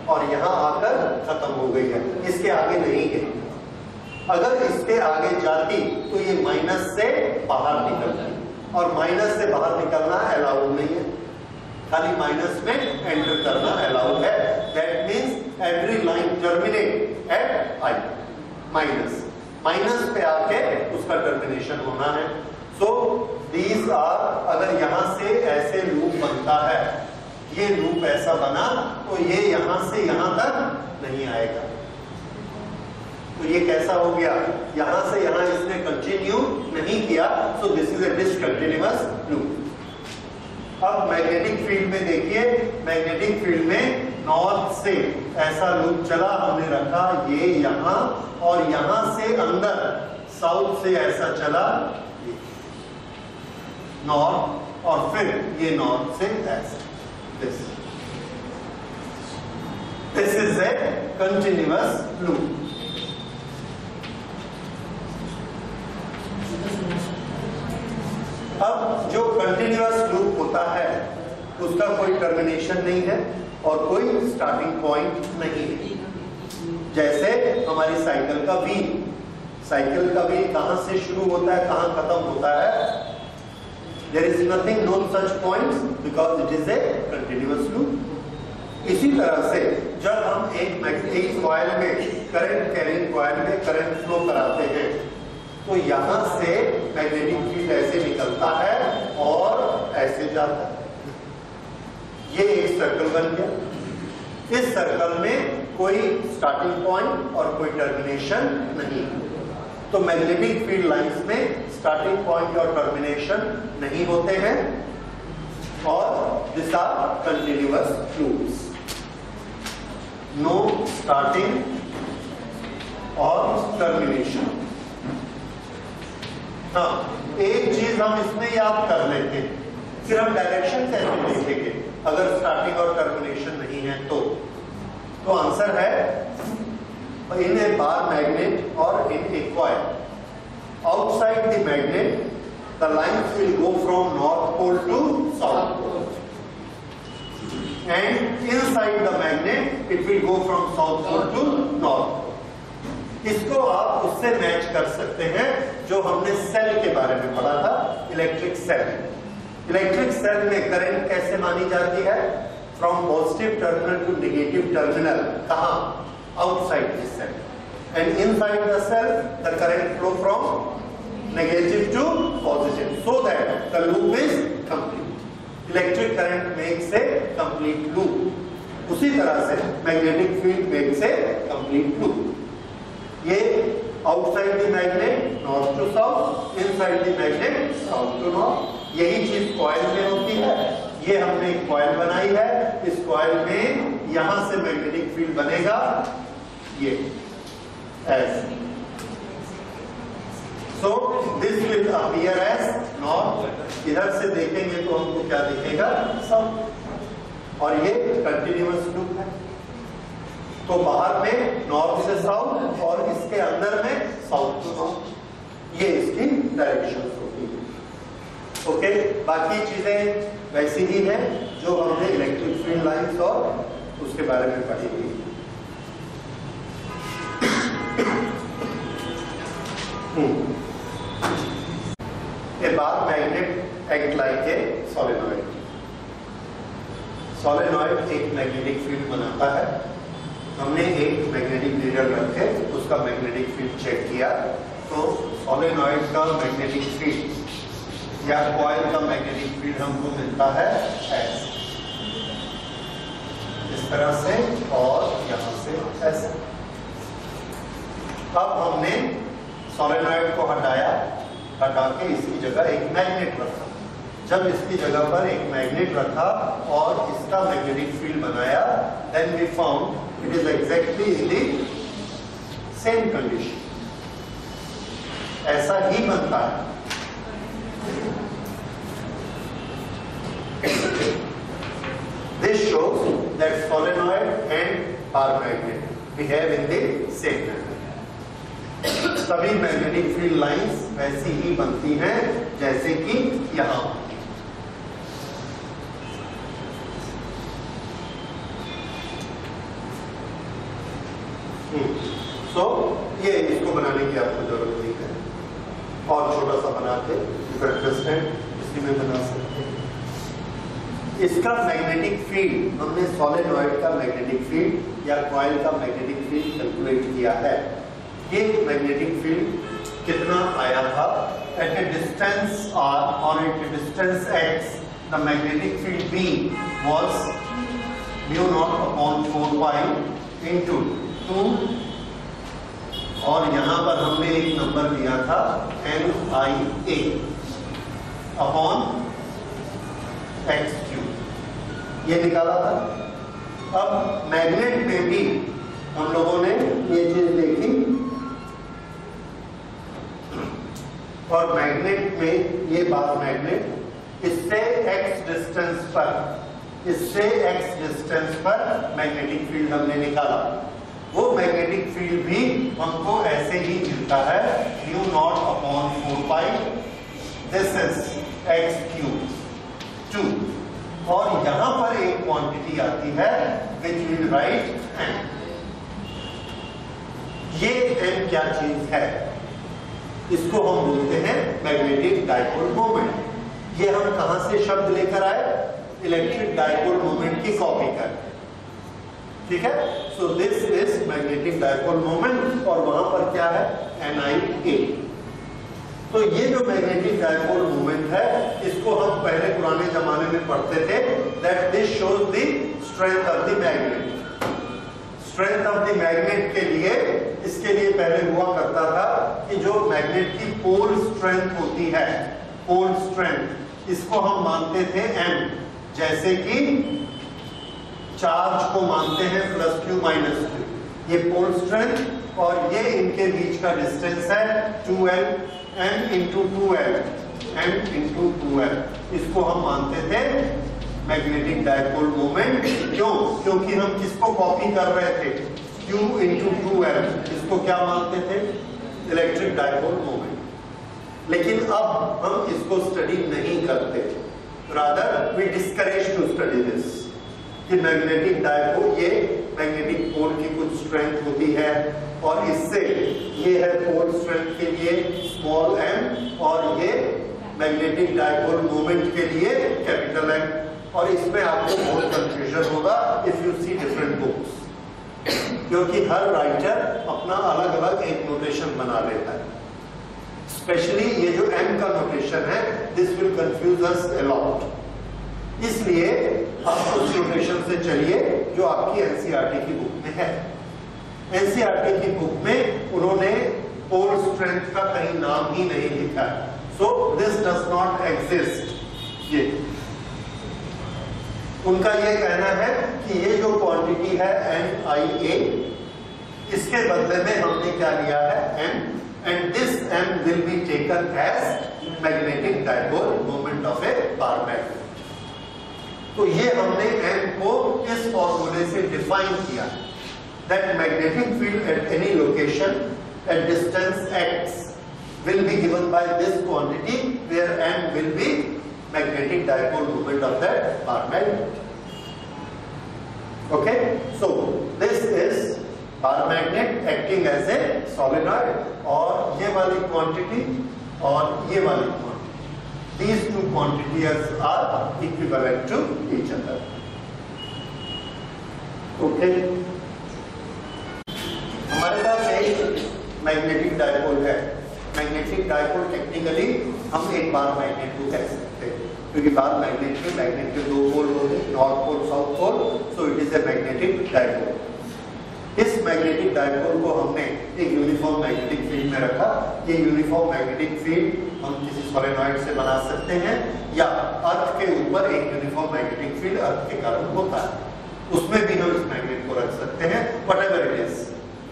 और यहां आकर खत्म हो गई है, इसके आगे नहीं है। अगर इसके आगे जाती तो ये माइनस से बाहर निकलती, और माइनस से बाहर निकलना अलाउड नहीं है, खाली माइनस में एंटर करना अलाउड है। That means every line terminate at I, minus, minus पे आके उसका टर्मिनेशन होना है। सो दीज आर, अगर यहां से ऐसे लूप बनता है, ये लूप ऐसा बना तो ये यहां से यहां तक नहीं आएगा, तो ये कैसा हो गया, यहां से यहां इसने कंटिन्यू नहीं किया, so this is a discontinuous loop. अब मैग्नेटिक फील्ड में देखिए, मैग्नेटिक फील्ड में नॉर्थ से ऐसा लूप चला, हमने रखा ये यहां, और यहां से अंदर साउथ से ऐसा चला नॉर्थ, और फिर ये नॉर्थ से ऐसा, this is a continuous loop. अब जो कंटिन्यूअस लूप होता है उसका कोई टर्मिनेशन नहीं है और कोई स्टार्टिंग पॉइंट नहीं है। जैसे हमारी साइकिल का व्हील, साइकिल का व्हील कहां से शुरू होता है, कहां खत्म होता है, there is nothing no such points because it is a continuous loop. इसी तरह से जब हम एक कॉइल में, करंट कैरिंग कॉइल में करंट फ्लो कराते हैं, तो यहां से मैग्नेटिक फील्ड ऐसे निकलता है और ऐसे जाता है, ये एक सर्कल बन गया। इस सर्कल में कोई स्टार्टिंग पॉइंट और कोई टर्मिनेशन नहीं है, तो मैग्नेटिक फील्ड लाइंस में स्टार्टिंग पॉइंट और टर्मिनेशन नहीं होते हैं, और this are continuous loops, no starting और टर्मिनेशन। हाँ, एक चीज हम इसमें याद कर लेते हैं, फिर हम डायरेक्शन कैसे देखेंगे अगर स्टार्टिंग और टर्मिनेशन नहीं है तो आंसर है इन ए बार मैग्नेट और in a coil, outside the magnet the lines will go from north pole to south pole, and inside the magnet it will go from south pole to north pole. इसको आप उससे match कर सकते हैं जो हमने cell के बारे में पढ़ा था, इलेक्ट्रिक सेल। इलेक्ट्रिक सेल में करंट कैसे मानी जाती है, from positive terminal to negative terminal, कहां, outside the cell, and inside the cell the current flow from negative to positive, so that the loop is complete. Electric current makes a complete loop, उसी तरह से magnetic field makes a complete loop. ये outside the magnet north to south, inside the magnet south to north. यही चीज coil में होती है। ये हमने एक कॉइल बनाई है, इस कॉइल में यहां से मैग्नेटिक फील्ड बनेगा, ये ऐसे, so this will appear as north. इधर से देखेंगे तो हमको क्या दिखेगा, साउथ, और ये कंटिन्यूअस लूप है। तो बाहर में नॉर्थ से साउथ और इसके अंदर में साउथ टू नॉर्थ, ये इसकी डायरेक्शन होती है। ओके, बाकी चीजें वैसी ही हैं जो हमने इलेक्ट्रिक फील्ड लाइंस और उसके बारे में पढ़ी थी। A bar magnet act like a solenoid. Solenoid एक मैग्नेटिक फील्ड बनाता है, हमने एक मैग्नेटिक नीडल रख के उसका मैग्नेटिक फील्ड चेक किया, तो सोलेनॉइड का मैग्नेटिक फील्ड या कॉइल का मैग्नेटिक फील्ड हमको मिलता है ऐसे, इस तरह से और यहाँ से ऐसे। अब हमने सोलेनॉइड को हटा के इसकी जगह एक मैग्नेट रखा। जब इसकी जगह पर एक मैग्नेट रखा और इसका मैग्नेटिक फील्ड बनाया, then we found it is exactly in the same condition. ऐसा ही बनता है। This shows that solenoid and bar magnet behave in the same manner. सभी मैग्नेटिक फील्ड लाइंस वैसी ही बनती हैं जैसे कि यहां। सो ये इसको बनाने की आपको जरूरत नहीं है, और छोटा सा बना के इसी में बना सकते हैं। इसका मैग्नेटिक फील्ड हमने सोलेनॉइड का मैग्नेटिक फील्ड या कॉइल का मैग्नेटिक फील्ड कैलकुलेट किया है। ये मैग्नेटिक फील्ड कितना आया था? एट ए डिस्टेंस r और at a distance x the magnetic field B was μ0/4π into 2, और यहां पर हमने एक नंबर दिया था NIA अपॉन x3, ये निकाला था। अब मैग्नेट में भी हम लोगों ने ये चीज देखी, और मैग्नेट में ये बार मैग्नेट इससे x डिस्टेंस पर मैग्नेटिक फील्ड हमने निकाला। वो मैग्नेटिक फील्ड भी हमको ऐसे ही मिलता है μ0/4π, दिस इज x3 2, और यहां पर एक क्वांटिटी आती है विच विल राइट m। ये m क्या चीज है? इसको हम बोलते हैं मैग्नेटिक डाइपोल मोमेंट। ये हम कहां से शब्द लेकर आए? इलेक्ट्रिक डाइपोल मोमेंट की कॉपी कर, ठीक है। So this is magnetic dipole moment, और वहां पर क्या है? NIA। तो ये जो मैग्नेटिक डाइपोल मोमेंट है, इसको हम पहले पुराने जमाने में पढ़ते थे, that this shows the strength of the magnet. Strength of the magnet के लिए, इसके लिए पहले हुआ करता था कि जो मैग्नेट की पोल स्ट्रेंथ होती है, पोल स्ट्रेंथ, इसको हम मानते थे m, जैसे कि चार्ज को मानते हैं +q -q, ये पोल स्ट्रेंथ, और ये इनके बीच का डिस्टेंस है 2l, m into 2l, इसको हम मानते थे मैग्नेटिक डाइपोल मोमेंट। क्यों? क्योंकि हम किसको कॉपी कर रहे थे? q into 2l, इसको क्या मानते थे? Electric dipole moment. लेकिन अब हम इसको स्टडी नहीं करते, rather we discourage to study this, कि मैग्नेटिक डाइपोल, ये मैग्नेटिक पोल की कुछ स्ट्रेंथ होती है, और इससे ये है पोल स्ट्रेंथ के लिए स्मॉल m, और ये मैग्नेटिक डाइपोल मोमेंट के लिए कैपिटल M। और इसमें आपको बहुत कंफ्यूजन होगा if you see different books, क्योंकि हर राइटर अपना अलग अलग एक नोटेशन बना लेता है। स्पेशली ये जो m का नोटेशन है, this will confuse us a lot. इसलिए आप उस नोटेशन से चलिए जो आपकी एनसीईआरटी की बुक में है। एनसीईआरटी की बुक में उन्होंने पोल स्ट्रेंथ का कहीं नाम ही नहीं लिखा, so this does not exist. ये उनका ये कहना है कि ये जो क्वांटिटी है NIA, इसके बदले में हमने क्या लिया है? m, and this m will be taken as magnetic dipole moment of a bar magnet। तो ये हमने m को इस फॉर्मूले से डिफाइन किया, that magnetic field at any location at distance x will be given by this quantity, where m will be magnetic dipole moment of that bar magnet। Okay, so this is bar magnet acting as a solenoid, और ये वाली quantity और ये वाली quantity, these two quantities are equivalent to each other। Okay, एक magnetic dipole है। Magnetic dipole technically हम एक बार मैग्नेट को कह सकते हैं, क्योंकि बार मैग्नेट के दो पोल होते हैं, north pole south pole, so it is a magnetic dipole. इस मैग्नेटिक डायपोल को हमने एक यूनिफॉर्म मैग्नेटिक फील्ड में रखा। ये यूनिफॉर्म मैग्नेटिक फील्ड हम किसी सोलेनॉइड से बना सकते हैं या अर्थ के ऊपर एक यूनिफॉर्म मैग्नेटिक फील्ड अर्थ के कारण होता है, उसमें भी हम इस मैग्नेट को रख सकते हैं, whatever it is,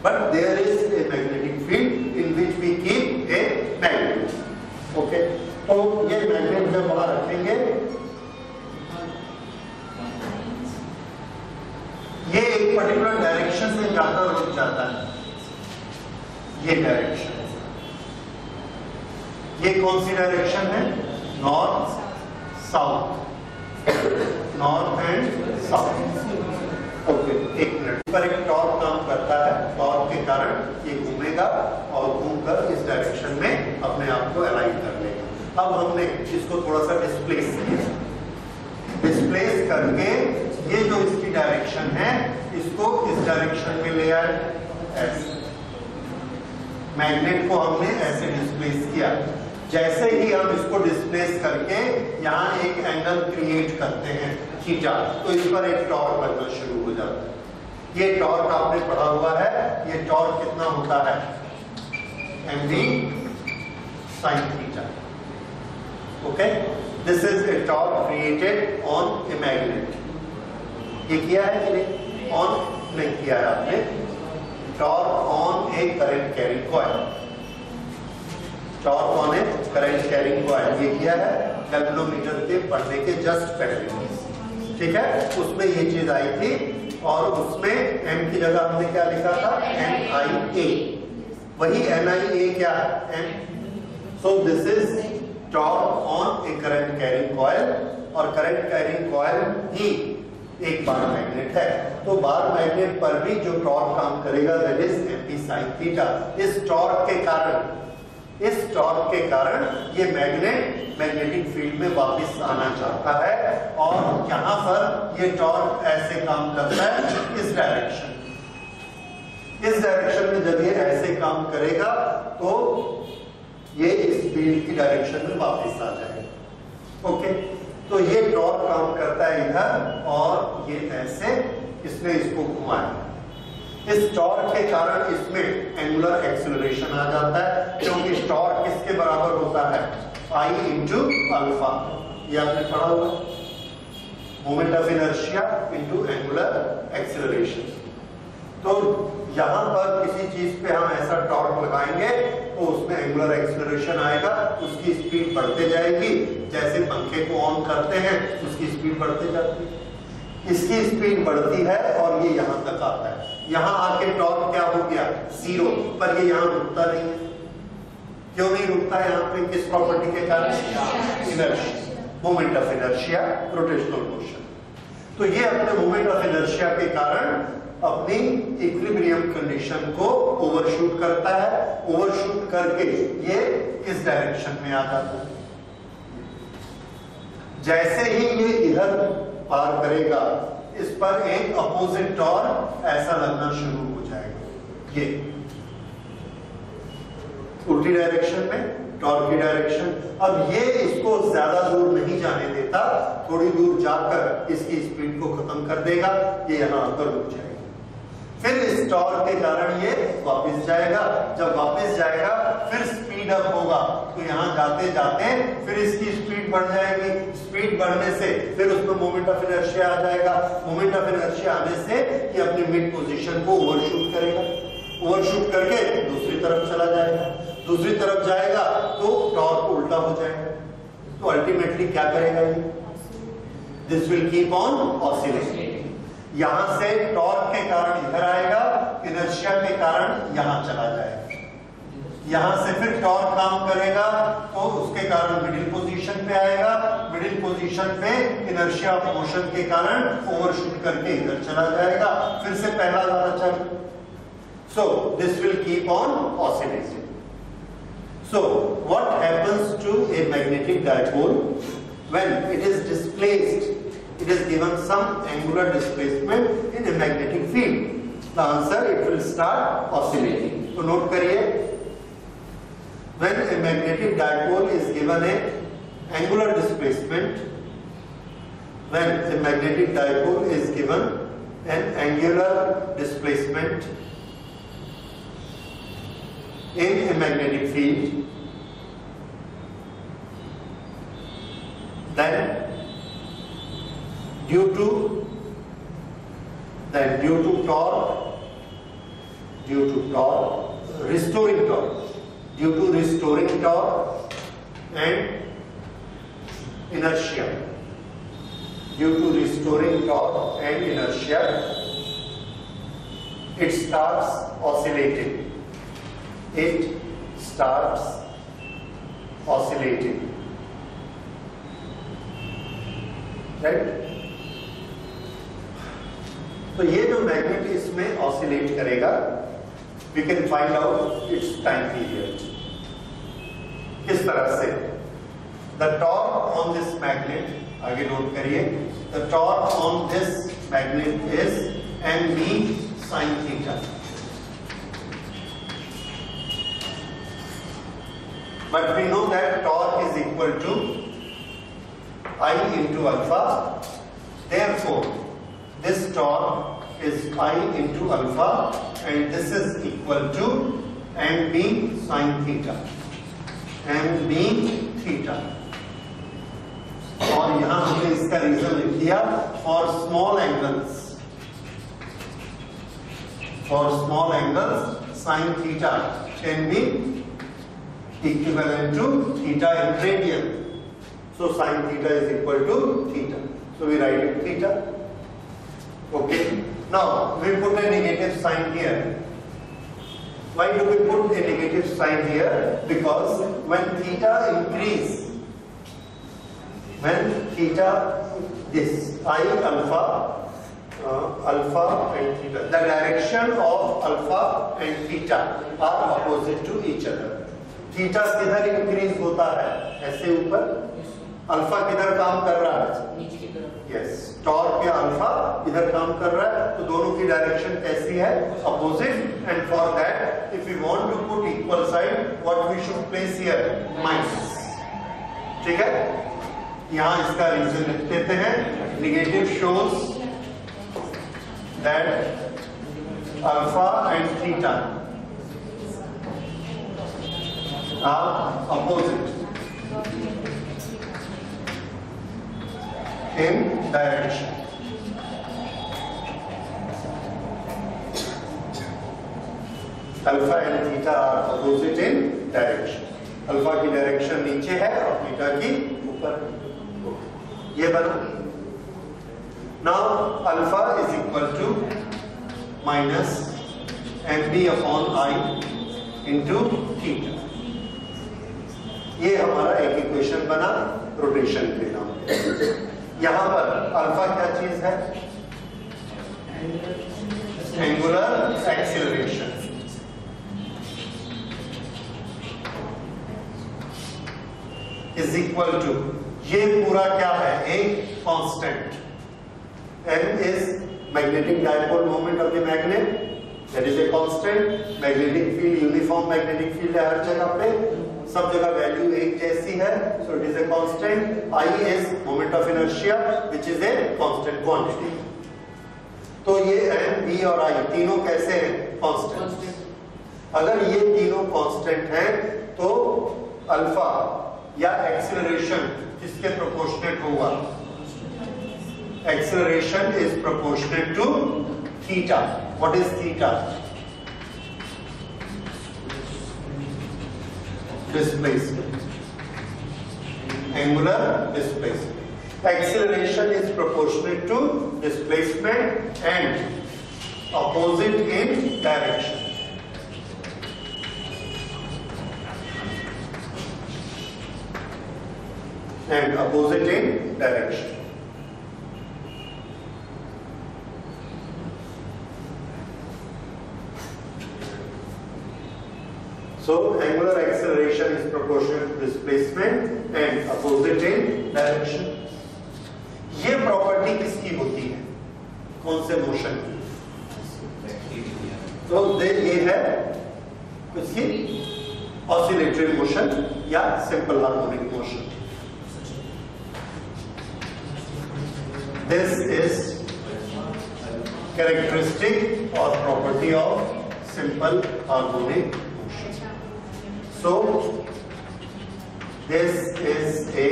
but there is a magnetic field in which we keep a magnet. Okay, तो ये मैग्नेट जब वहां रखेंगे, ये एक पर्टिकुलर डायरेक्शन में जाकर रुक जाता है। ये डायरेक्शन, ये कौन सी डायरेक्शन है? North south, north and south. Okay, एक मिनट पर एक टॉर्क काम करता है, टॉर्क के कारण ये घूमेगा और घूमकर इस डायरेक्शन में अपने आप को अलाइन कर लेगा। अब हमने इसको थोड़ा सा डिस्प्लेस किया, डिस्प्लेस करके ये जो इसकी डायरेक्शन है इसको इस डायरेक्शन में ले आए। ऐसे मैग्नेट को हमने ऐसे डिस्प्लेस किया। जैसे ही हम इसको डिस्प्लेस करके यहाँ एक एंगल क्रिएट करते हैं थीटा, तो इस पर एक टॉर्क बनना शुरू हो जाता है। ये टॉर्क आपने पढ़ा हुआ है, ये टॉर्क कितना होता है? mv sin theta. Okay, this is a torque created on A magnet. ये किया है कि नहीं? ऑन नहीं किया है आपने। Torque on A current carrying coil, torque on A current carrying coil, ये किया है गैल्वेनोमीटर के पढ़ने के जस्ट पहले। ठीक है, उसमें ये चीज आई थी और उसमें m की जगह हमने क्या लिखा था? NIA। वही NIA क्या है? M। So this is torque on A current carrying coil, और करंट कैरिंग कॉइल ही एक बार मैग्नेट है। तो बार मैग्नेट पर भी जो टॉर्क काम करेगा that is mv sin theta. इस टॉर्क के कारण ये मैग्नेट मैग्नेटिक फील्ड में वापस आना चाहता है, और यहाँ पर ये टॉर्क ऐसे काम करता है इस डायरेक्शन। इस डायरेक्शन में जब ये ऐसे काम करेगा तो ये इस फील्ड की डायरेक्शन में वापस आ जाएगा। ओके, तो ये टॉर्क काम करता है इधर, और ये ऐसे इसने इसको घुमाया। इस टॉर्क के कारण इसमें एंगुलर एक्सेलरेशन आ जाता है, क्योंकि टॉर्क किसके बराबर होता है? I into alpha. ये आपने पढ़ा होगा, moment of inertia into angular acceleration. तो यहाँ पर किसी चीज पे हम ऐसा टॉर्क लगाएंगे तो उसमें एंगुलर एक्सेलरेशन आएगा, उसकी स्पीड बढ़ते जाएगी। जैसे पंखे को ऑन करते हैं उसकी स्पीड बढ़ते जाती है, इसकी स्पीड बढ़ती है और ये यहाँ तक आता है। यहाँ आके टॉर्क क्या हो गया? जीरो। पर ये यहाँ रुकता नहीं है। क्यों नहीं रुकता है यहाँ पे? किस प्रॉपर्टी के कारण? Inertia, moment of inertia, rotational motion. तो ये अपने मोमेंट ऑफ इनर्शिया के कारण अपनी इक्विलिब्रियम कंडीशन को ओवरशूट करता है। ओवरशूट करके ये इस डायरेक्शन में आ जाता है। जैसे ही ये इधर पार करेगा, इस पर एक अपोजिट टॉर्क ऐसा लगना शुरू हो जाएगा। ये उल्टी डायरेक्शन में टॉर्क की डायरेक्शन। अब ये इसको ज्यादा दूर नहीं जाने देता, थोड़ी दूर जाकर इसकी स्पीड को खत्म कर देगा, ये यहां आकर रुक जाएगा। फिर इस टॉर्क के कारण ये वापस जाएगा। जब वापस जाएगा फिर स्पीड अप होगा, तो यहाँ जाते जाते फिर इसकी स्पीड बढ़ जाएगी। स्पीड बढ़ने से फिर उसमें मोमेंट ऑफ इनर्शिया आ जाएगा। मोमेंट ऑफ इनर्शिया आने से ये अपनी मिड पोजीशन को ओवरशूट करेगा। ओवरशूट करके दूसरी तरफ चला जाएगा। दूसरी तरफ जाएगा तो टॉर्क उल्टा हो जाएगा। तो अल्टीमेटली क्या करेगा ये? This will keep on oscillating. यहां से टॉर्क के कारण इधर आएगा, इनर्शिया के कारण यहां चला जाएगा। यहां से फिर टॉर्क काम करेगा तो उसके कारण मिडिल पोजीशन पे आएगा। मिडिल पोजीशन पे इनर्शिया ऑफ मोशन के कारण ओवरशूट करके इधर चला जाएगा। फिर से पहला वाला चल। सो this will keep on oscillating. So what happens to a magnetic dipole when it is displaced? It is given some angular displacement in a magnetic field. The answer, it will start oscillating. तो note करिए, when a magnetic dipole is given a angular displacement, when a magnetic dipole is given an angular displacement in a magnetic field, then due to torque, restoring torque and inertia, it starts oscillating. Right? तो ये जो magnet इसमें oscillate करेगा, we can find out its time period. किस तरह से? The torque on this magnet, आगे note करिए, the torque on this magnet is mv sin theta. But we know that torque is equal to I into alpha. Therefore, this torque is I into alpha and this is equal to mb sin theta. और यहाँ हमने इसका reason लिख दिया, for small angles sin theta can be equivalent to theta in radian. So sin theta is equal to theta. So we write it theta. Okay. Now we put a negative sign here. Why do we put a negative sign here? Because when theta increase, this I alpha and theta, the direction of alpha and theta are opposite to each other. Theta किधर increase होता है? ऐसे ऊपर. Alpha किधर काम कर रहा है? नीचे की तरफ. यस, टॉर्क या अल्फा इधर काम कर रहा है, तो दोनों की डायरेक्शन कैसी है? Opposite. And for that if you want to put equal sign, what we should place here? Minus. ठीक है, यहां इसका रीजन लिख देते हैं. Negative shows that alpha and theta are opposite in direction. Alpha and theta are opposite in direction. Alpha की direction नीचे है और थीटा की ऊपर. ये बना. Now alpha is equal to minus mb upon I into theta. ये हमारा एक इक्वेशन बना रोटेशन के नाम पे. यहां पर अल्फा क्या चीज है? Angular acceleration. Is equal to, ये पूरा क्या है? एक constant. m is magnetic dipole moment of the magnet, that is a constant. Magnetic field, uniform magnetic field है हर जगह पे, सब जगह वैल्यू एक जैसी है. सो it is a constant. I is moment of inertia which is a constant quantity. तो ये m, b और I तीनों कैसे हैं? कांस्टेंट. अगर ये तीनों कांस्टेंट हैं तो अल्फा या एक्सीलरेशन किसके प्रोपोर्शनेट होगा? Acceleration is proportionate to theta. What is theta? Displacement, angular displacement. Acceleration is proportionate to displacement and opposite in direction. And opposite in direction. So angular acceleration is proportional to displacement and opposite in direction. ये property किसकी होती है? कौन से motion की? तो ये है इसकी ऑसिलेटरी मोशन या simple harmonic motion. This is characteristic or property of simple harmonic motion. So this is a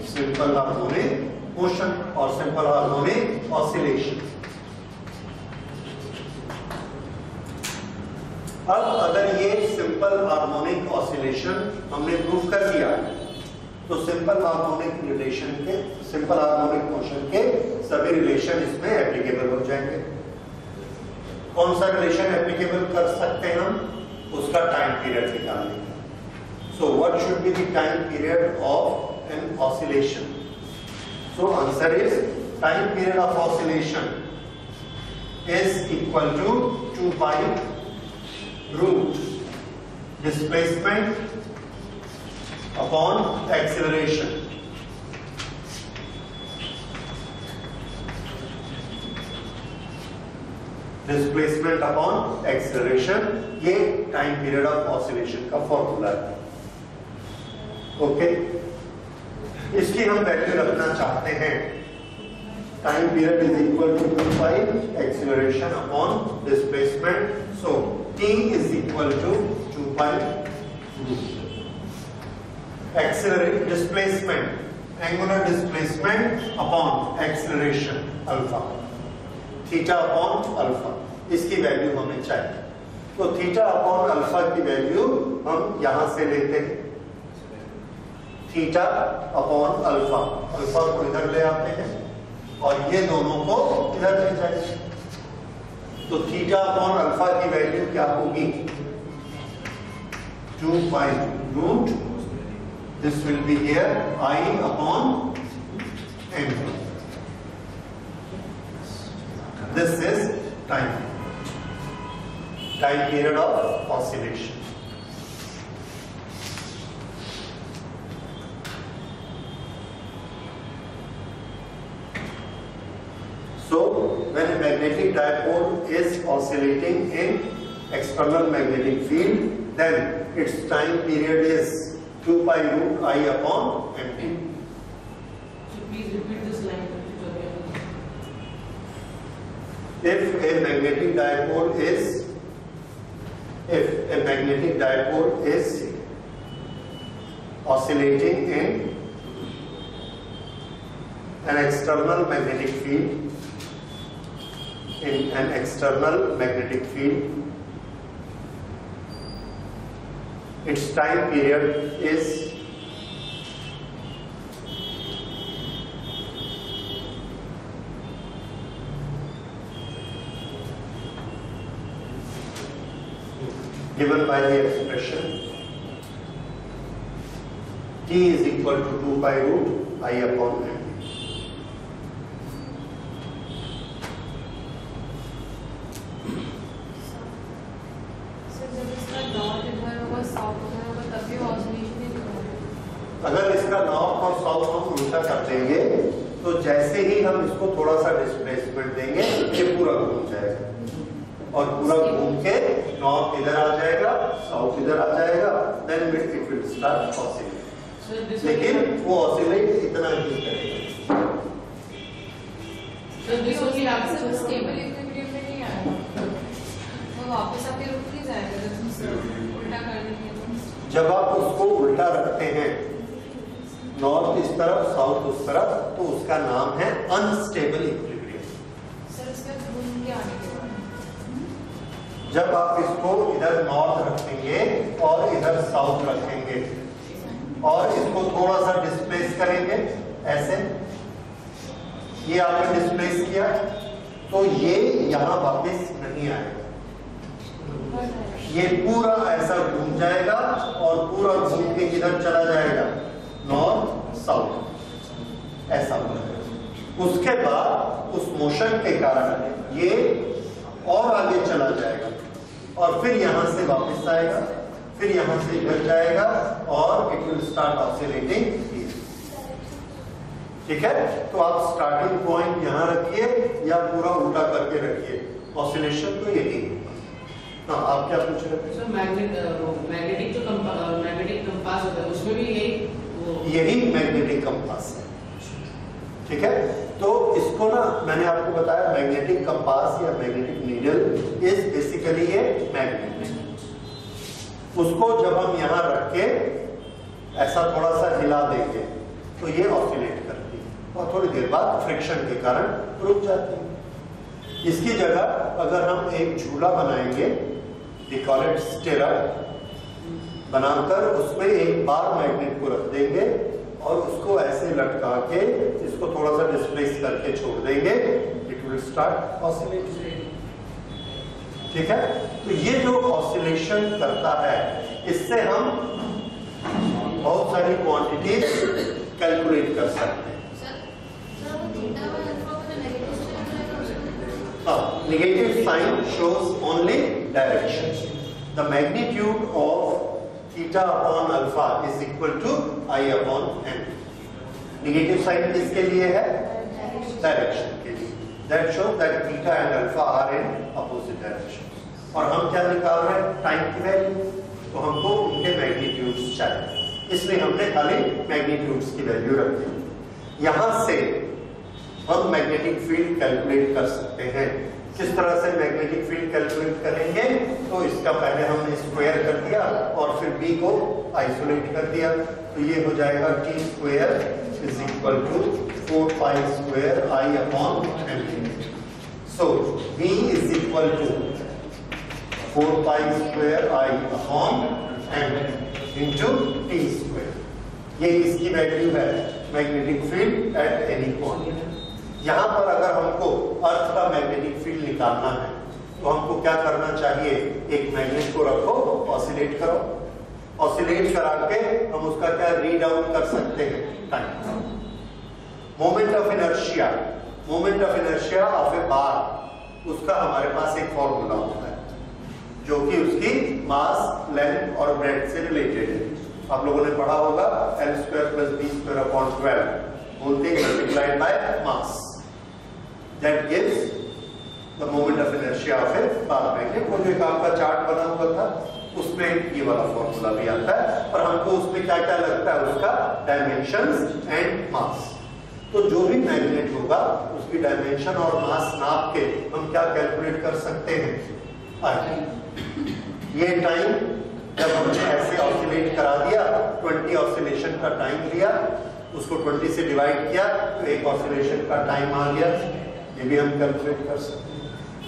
simple harmonic motion or simple harmonic oscillation. अब अगर ये सिंपल हार्मोनिक ऑसिलेशन हमने प्रूव कर दिया तो सिंपल हार्मोनिक रिलेशन के simple harmonic motion के सभी रिलेशन इसमें एप्लीकेबल हो जाएंगे। कौन सा रिलेशन एप्लीकेबल कर सकते हैं हम? उसका टाइम पीरियड निकालने का। So what should be the time period of an oscillation? So answer is time period of oscillation is equal to 2 pi root displacement upon acceleration. Displacement upon acceleration, ये time period of oscillation का formula है। Okay, इसकी हम value रखना चाहते हैं। Time period is equal to 2 pi acceleration upon displacement. So t is equal to 2 pi acceleration displacement angular displacement upon acceleration alpha, theta upon alpha. इसकी value हमें चाहिए, तो थीटा अपॉन अल्फा की वैल्यू हम यहां से लेते हैं। थीटा अपॉन अल्फा, अल्फा को इधर ले आते हैं और ये दोनों को इधर ले जाएंगे। तो थीटा अपॉन अल्फा की वैल्यू क्या होगी? 2 pi root, this will be here I upon m। This is time period of oscillation. So when a magnetic dipole is oscillating in external magnetic field, then its time period is 2 pi root I upon mt. So please repeat this line. If a magnetic dipole is oscillating in an external magnetic field, its time period is given by the expression t is equal to 2 pi root I upon m. अगर इसका north और south हम उल्टा कर देंगे तो जैसे ही हम इसको थोड़ा सा डिस्प्लेसमेंट देंगे ये पूरा घूम जाएगा और पूरा घूम के नॉर्थ इधर आ जाएगा, साउथ इधर आ जाएगा, then it will start oscillate. लेकिन वो ऑसिलेट इतना नहीं करेगा। So this only happens तो स्टेबल इक्विलिब्रियम में नहीं आएगा, वो वापस आके रुक नहीं जाएगा जब तुम उल्टा कर देंगे तो। जब आप उसको उल्टा रखते हैं, नॉर्थ इस तरफ साउथ उस तरफ, तो उसका नाम है अनस्टेबल इक्विलिब्रियम। सर इसमें घूम के आने के बाद जब आप इसको इधर नॉर्थ रखेंगे और इधर साउथ रखेंगे और इसको थोड़ा सा डिस्प्लेस करेंगे, ऐसे ये आपने डिस्प्लेस किया तो ये यहाँ वापस नहीं आएगा, ये पूरा ऐसा घूम जाएगा और पूरा घूम के किधर चला जाएगा? नॉर्थ साउथ, ऐसा हो जाएगा। उसके बाद उस मोशन के कारण ये और आगे चला जाएगा और फिर यहां से वापस आएगा, फिर यहां से इधर जाएगा और इट विल स्टार्ट ऑसिलेटिंग। ठीक है, तो आप स्टार्टिंग पॉइंट यहां रखिए या पूरा उल्टा करके रखिए, ऑसिलेशन तो यही होगा। हाँ, आप क्या पूछ रहे थे? सर मैग्नेटिक कंपास होता है, उसमें भी यही मैग्नेटिक कंपास है। ठीक है, तो इसको ना मैंने आपको बताया, मैग्नेटिक कंपास या magnetic needle is basically a magnet. उसको जब हम यहाँ रख के ऐसा थोड़ा सा हिला देंगे तो ये ऑसिलेट करती है और थोड़ी देर बाद फ्रिक्शन के कारण रुक जाती है। इसकी जगह अगर हम एक झूला बनाएंगे, वी कॉल इट स्टिरअप, बनाकर उसमें एक बार मैग्नेट को रख देंगे और उसको ऐसे लटका के इसको थोड़ा सा डिस्प्लेस करके छोड़ देंगे, इट विल स्टार्ट ऑसिलेटिंग। ठीक है, तो ये जो ऑसिलेशन करता है इससे हम बहुत सारी क्वांटिटीज कैलकुलेट कर सकते हैं। Negative sign shows only direction. The magnitude of theta upon alpha is equal to I upon n. Negative sign किसके लिए है? डायरेक्शन के लिए। That shows that theta and alpha are in opposite direction. और हम क्या निकाल रहे हैं? टाइम की वैल्यू। तो हमको उनके मैग्नीट्यूड्स चाहिए, इसलिए हमने खाली मैग्नीट्यूड्स की वैल्यू रखी। यहां से हम मैग्नेटिक फील्ड कैलकुलेट कर सकते हैं। किस तरह से मैग्नेटिक फील्ड कैलकुलेट करेंगे? तो इसका पहले हमने स्क्वायर कर दिया और फिर बी को आइसोलेट कर दिया, तो ये हो जाएगा t square is equal to 4 pi square I upon n. So b is equal to 4 pi square I upon n into t square. ये इसकी वैल्यू है magnetic field at any point. यहां पर अगर हमको अर्थ का मैग्नेटिक फील्ड निकालना है तो हमको क्या करना चाहिए? एक मैग्नेट को रखो, ऑसिलेट करो, ऑसिलेट करा के हम उसका क्या रीड आउट कर सकते हैं? Time. Moment of inertia, moment of inertia of a bar, उसका हमारे पास एक फॉर्मूला होता है जो कि उसकी मास, लेंथ और ब्रेड्थ से रिलेटेड है। आप लोगों ने पढ़ा होगा L square plus b square upon 12 whole thing multiplied by mass. That gives the moment of inertia of a bar magnet। वो जो एक आपका चार्ट बना हुआ था उसमें ये वाला फॉर्मूला भी आता है और हमको उसमें क्या क्या लगता है? उसका डायमेंशंस एंड मास। तो जो भी मैग्नेट होगा उसकी डायमेंशन और मास नाप के हम क्या कैलकुलेट कर सकते हैं? ये टाइम जब हमने ऐसे ऑसिलेट करा दिया, 20 ऑसिलेशन का टाइम लिया, उसको 20 से डिवाइड किया तो एक ऑसिलेशन का टाइम आ गया। ये भी हम कैलकुलेट कर सकते हैं।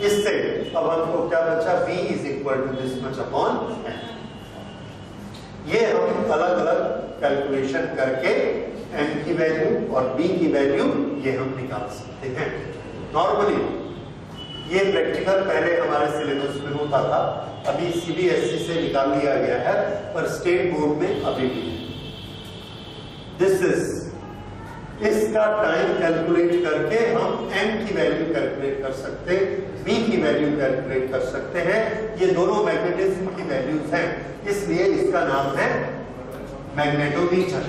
इससे अब हमको क्या बचा? V is equal to this much upon n। ये हम अलग अलग कैलकुलेशन करके n की वैल्यू और B की वैल्यू ये हम निकाल सकते हैं। नॉर्मली ये प्रैक्टिकल पहले हमारे सिलेबस में होता था, अभी CBSE से निकाल लिया गया है, पर स्टेट बोर्ड में अभी भी। दिस इज, इसका टाइम कैलकुलेट करके हम n की वैल्यू कैलकुलेट कर सकते हैं, B की वैल्यू कैलकुलेट कर सकते हैं। ये दोनों मैग्नेटिज्म की वैल्यूज हैं, इसलिए इसका नाम है मैग्नेटोमीटर।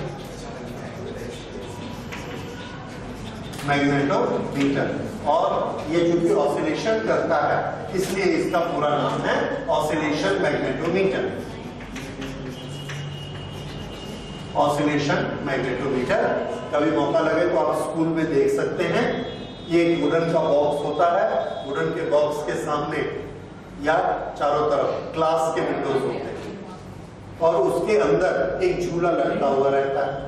मैग्नेटोमीटर। और ये चूंकि ऑसिलेशन करता है इसलिए इसका पूरा नाम है ऑसिलेशन मैग्नेटोमीटर। Oscillation magnetometer. कभी मौका लगे तो आप स्कूल में देख सकते हैं, ये एक वुडन का बॉक्स होता है, वुडन के बॉक्स के सामने या चारों तरफ ग्लास के विंडोज होते हैं और उसके अंदर एक झूला लटका हुआ रहता है।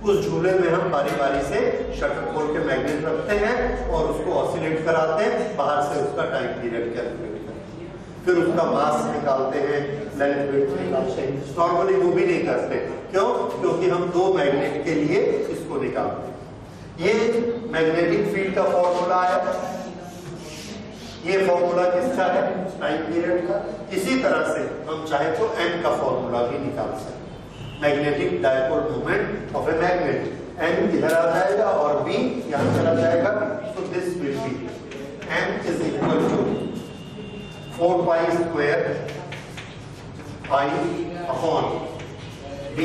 उस झूले में हम बारी बारी से शटर खोल के मैग्नेट रखते हैं और उसको ऑसिलेट कराते हैं, बाहर से उसका टाइम पीरियड कैलकुलेट करते हैं, फिर उसका मास निकालते हैं, लेंथ विड्थ निकालते हैं। नॉर्मली वो भी नहीं करते, क्यों? क्योंकि हम दो मैग्नेट के लिए इसको निकालते हैं। ये मैग्नेटिक फील्ड का फॉर्मूला है, ये फॉर्मूला किसका है? टाइम पीरियड का। इसी तरह से हम चाहे तो n का फॉर्मूला भी निकाल सकते हैं। Magnetic dipole moment of a magnet, n इधर आ जाएगा और b यहां चला जाएगा, तो this will be n is equal to 4 pi square i upon b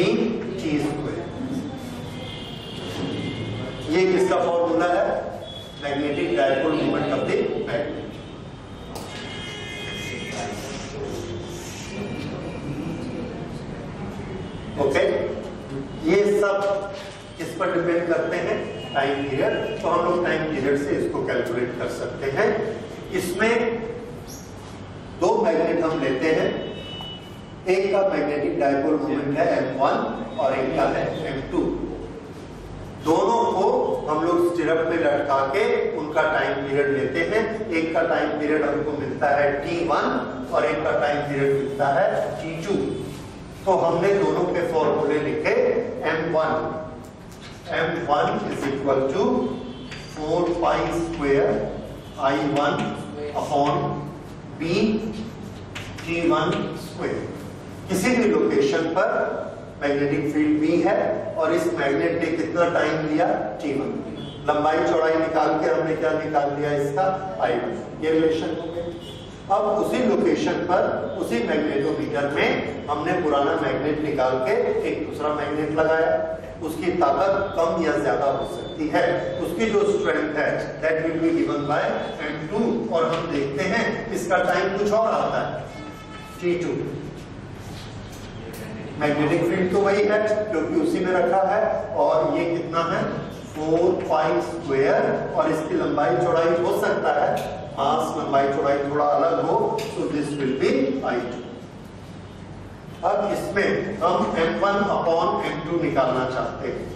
t स्क्वायर। ये किसका फॉर्मूला है? Magnetic dipole moment of the magnet. सब किस पर डिपेंड करते हैं? Time period. तो हम लोग टाइम पीरियड से इसको कैलकुलेट कर सकते हैं। इसमें दो मैग्नेट हम लेते हैं, एक का मैग्नेटिक डायपोल मोमेंट है m1 और एक का है m2। दोनों को हम लोग स्टिरअप में लटका के उनका टाइम पीरियड लेते हैं। एक का टाइम पीरियड हमको मिलता है t1 और एक का टाइम पीरियड मिलता है t2। तो हमने दोनों के फॉर्मूले लिखे। m1 is equal to 4 pi square I1 upon B T1 square। किसी भी लोकेशन पर मैग्नेटिक फील्ड B है और इस मैग्नेट ने कितना टाइम लिया? T1। लंबाई चौड़ाई निकाल के हमने क्या निकाल दिया इसका? I1। ये रिलेशन हो गया। अब उसी लोकेशन पर उसी मैग्नेटोमीटर में हमने पुराना मैग्नेट निकाल के एक दूसरा मैग्नेट लगाया। उसकी ताकत कम या ज्यादा हो सकती है, उसकी जो स्ट्रेंथ है that will be given by m2। और हम देखते हैं इसका टाइम कुछ और आता है t2। मैग्नेटिक फील्ड तो वही है क्योंकि उसी में रखा है, और ये कितना है? 4 पाई स्क्वायर। और इसकी लंबाई चौड़ाई हो सकता है, मास लंबाई चौड़ाई थोड़ा अलग हो, so this will be I2। अब इसमें हम m1 अपॉन m2 निकालना चाहते हैं।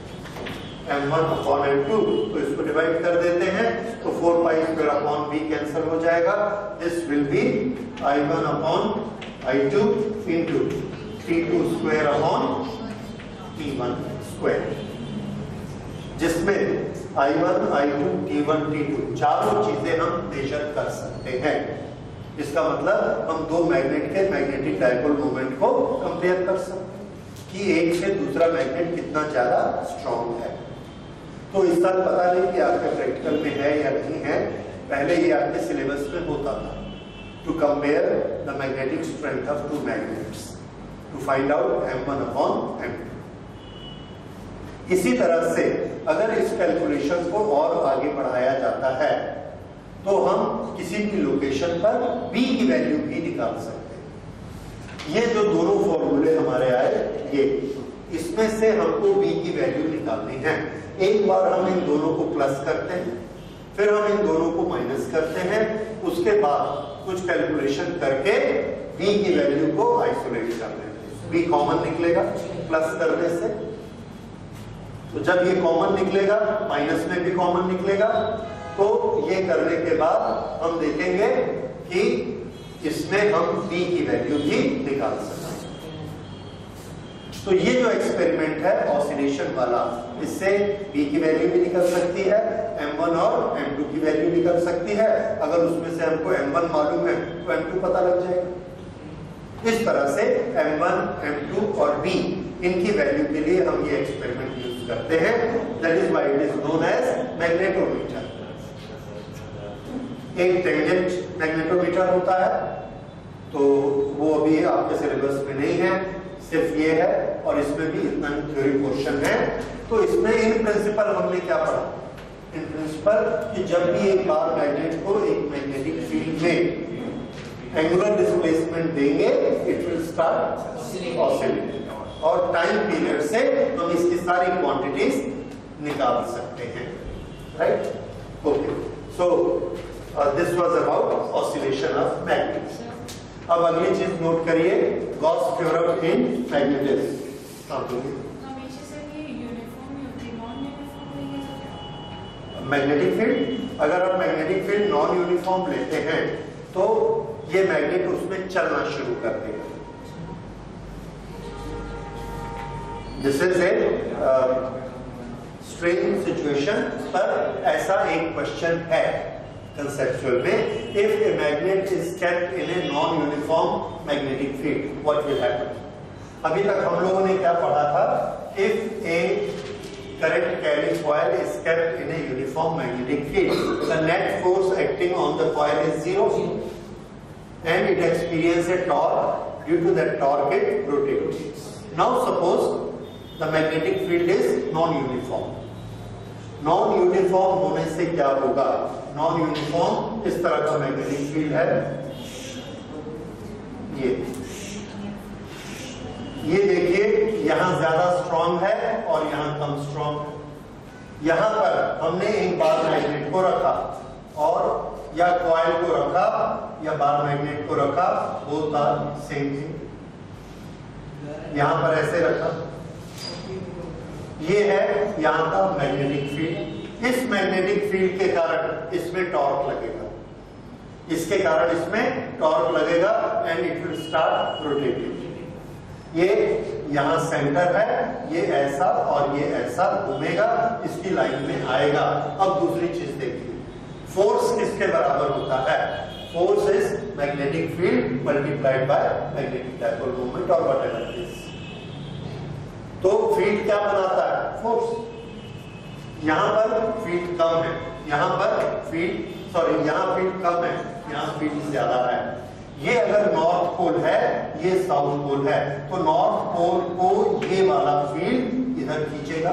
m1 अपॉन m2, तो इसको डिवाइड कर देते हैं तो 4 pi square upon b cancel हो जाएगा। This will B I1 upon I2 into T2 square upon T1 square, जिसमें I1, I2, T1, T2 चारों चीजें हम मेजर कर सकते हैं। इसका मतलब हम दो मैग्नेट के मैग्नेटिक डायपोल मोमेंट को कंपेयर कर सकते हैं कि एक से दूसरा मैग्नेट कितना ज्यादा स्ट्रॉन्ग है। तो इस साल पता नहीं कि आपके प्रैक्टिकल में है या नहीं है, पहले ये आपके सिलेबस में होता था, to compare the magnetic strength of two magnets to find out m1 upon m2। इसी तरह से अगर इस कैलकुलेशन को और आगे बढ़ाया जाता है तो हम किसी भी लोकेशन पर b की वैल्यू भी निकाल सकते हैं। ये जो दोनों फॉर्मूले हमारे आए, ये इसमें से हमको b की वैल्यू निकालनी है। एक बार हम इन दोनों को प्लस करते हैं, फिर हम इन दोनों को माइनस करते हैं, उसके बाद कुछ कैलकुलेशन करके b की वैल्यू को आइसोलेट कर देते हैं। b कॉमन निकलेगा प्लस करने से, तो जब ये कॉमन निकलेगा माइनस में भी कॉमन निकलेगा, तो ये करने के बाद हम देखेंगे कि इसमें हम b की वैल्यू भी निकाल सकते हैं। तो ये जो एक्सपेरिमेंट है ऑसिलेशन वाला, इससे b की वैल्यू भी निकल सकती है, m1 और m2 की वैल्यू निकल सकती है। अगर उसमें से हमको m1 मालूम है तो m2 पता लग जाएगा। इस तरह से m1, m2 और b इनकी वैल्यू के लिए हम ये एक्सपेरिमेंट यूज करते हैं। That is why it is known as magnetometer. एक टेंजेंट मैग्नेटोमीटर होता है, तो वो अभी आपके सिलेबस में नहीं है, सिर्फ ये है, और इसमें भी इतना थ्योरी पोर्शन है। तो इसमें इन प्रिंसिपल हमने क्या पढ़ा? इन प्रिंसिपल कि जब भी एक बार मैग्नेट को एक मैग्नेटिक फील्ड में एंगुलर डिस्प्लेसमेंट देंगे, इट विल स्टार्ट ऑसिलेटिंग, और टाइम पीरियड से हम इसकी सारी क्वांटिटीज निकाल सकते हैं। Right? Okay, so this was about oscillation of magnets. अब अगली चीज नोट करिए, गॉस थ्योरम इन मैग्नेटिज्म। हमेशा से ये यूनिफॉर्म ही होती है, नॉन यूनिफॉर्म नहीं है। मैग्नेटिक फील्ड, अगर आप मैग्नेटिक फील्ड नॉन यूनिफॉर्म लेते हैं तो ये मैग्नेट उसमें चलना शुरू कर देगा। This is a strange situation, पर ऐसा एक क्वेश्चन है कंसेप्चुअल में, if a magnet is kept in a non uniform magnetic field what will happen. अभी तक हम लोगों ने क्या पढ़ा था? If A current carrying coil is kept in a uniform magnetic field, the net force acting on the coil is zero, and it experiences a torque. Due to that torque, it rotates. Now suppose the magnetic field is non-uniform. Non-uniform होने से क्या होगा? Non-uniform इस तरह का magnetic field है, ये ये देखिए यहां ज्यादा स्ट्रांग है और यहां कम स्ट्रांग है। यहां पर हमने एक बार मैग्नेट को रखा और या कॉइल को रखा या बार मैग्नेट को रखा, बोथ आर सेम थिंग। यहां पर ऐसे रखा, ये है यहां का मैग्नेटिक फील्ड। इस मैग्नेटिक फील्ड के कारण इसमें टॉर्क लगेगा, इसके कारण इसमें टॉर्क लगेगा and it will start rotating. ये यहां सेंटर है, ये ऐसा और ये ऐसा घूमेगा, इसकी लाइन में आएगा। अब दूसरी चीज देखिए, फोर्स किसके बराबर होता है? Force is magnetic field multiplied by magnetic dipole moment और व्हाटएवर इट इज। तो फील्ड क्या बनाता है? फोर्स। यहां पर फील्ड कम है, यहां पर फील्ड यहां फील्ड कम है, यहां फील्ड ज्यादा है। ये अगर नॉर्थ पोल है, ये साउथ पोल है, तो नॉर्थ पोल को ये वाला फील्ड इधर खींचेगा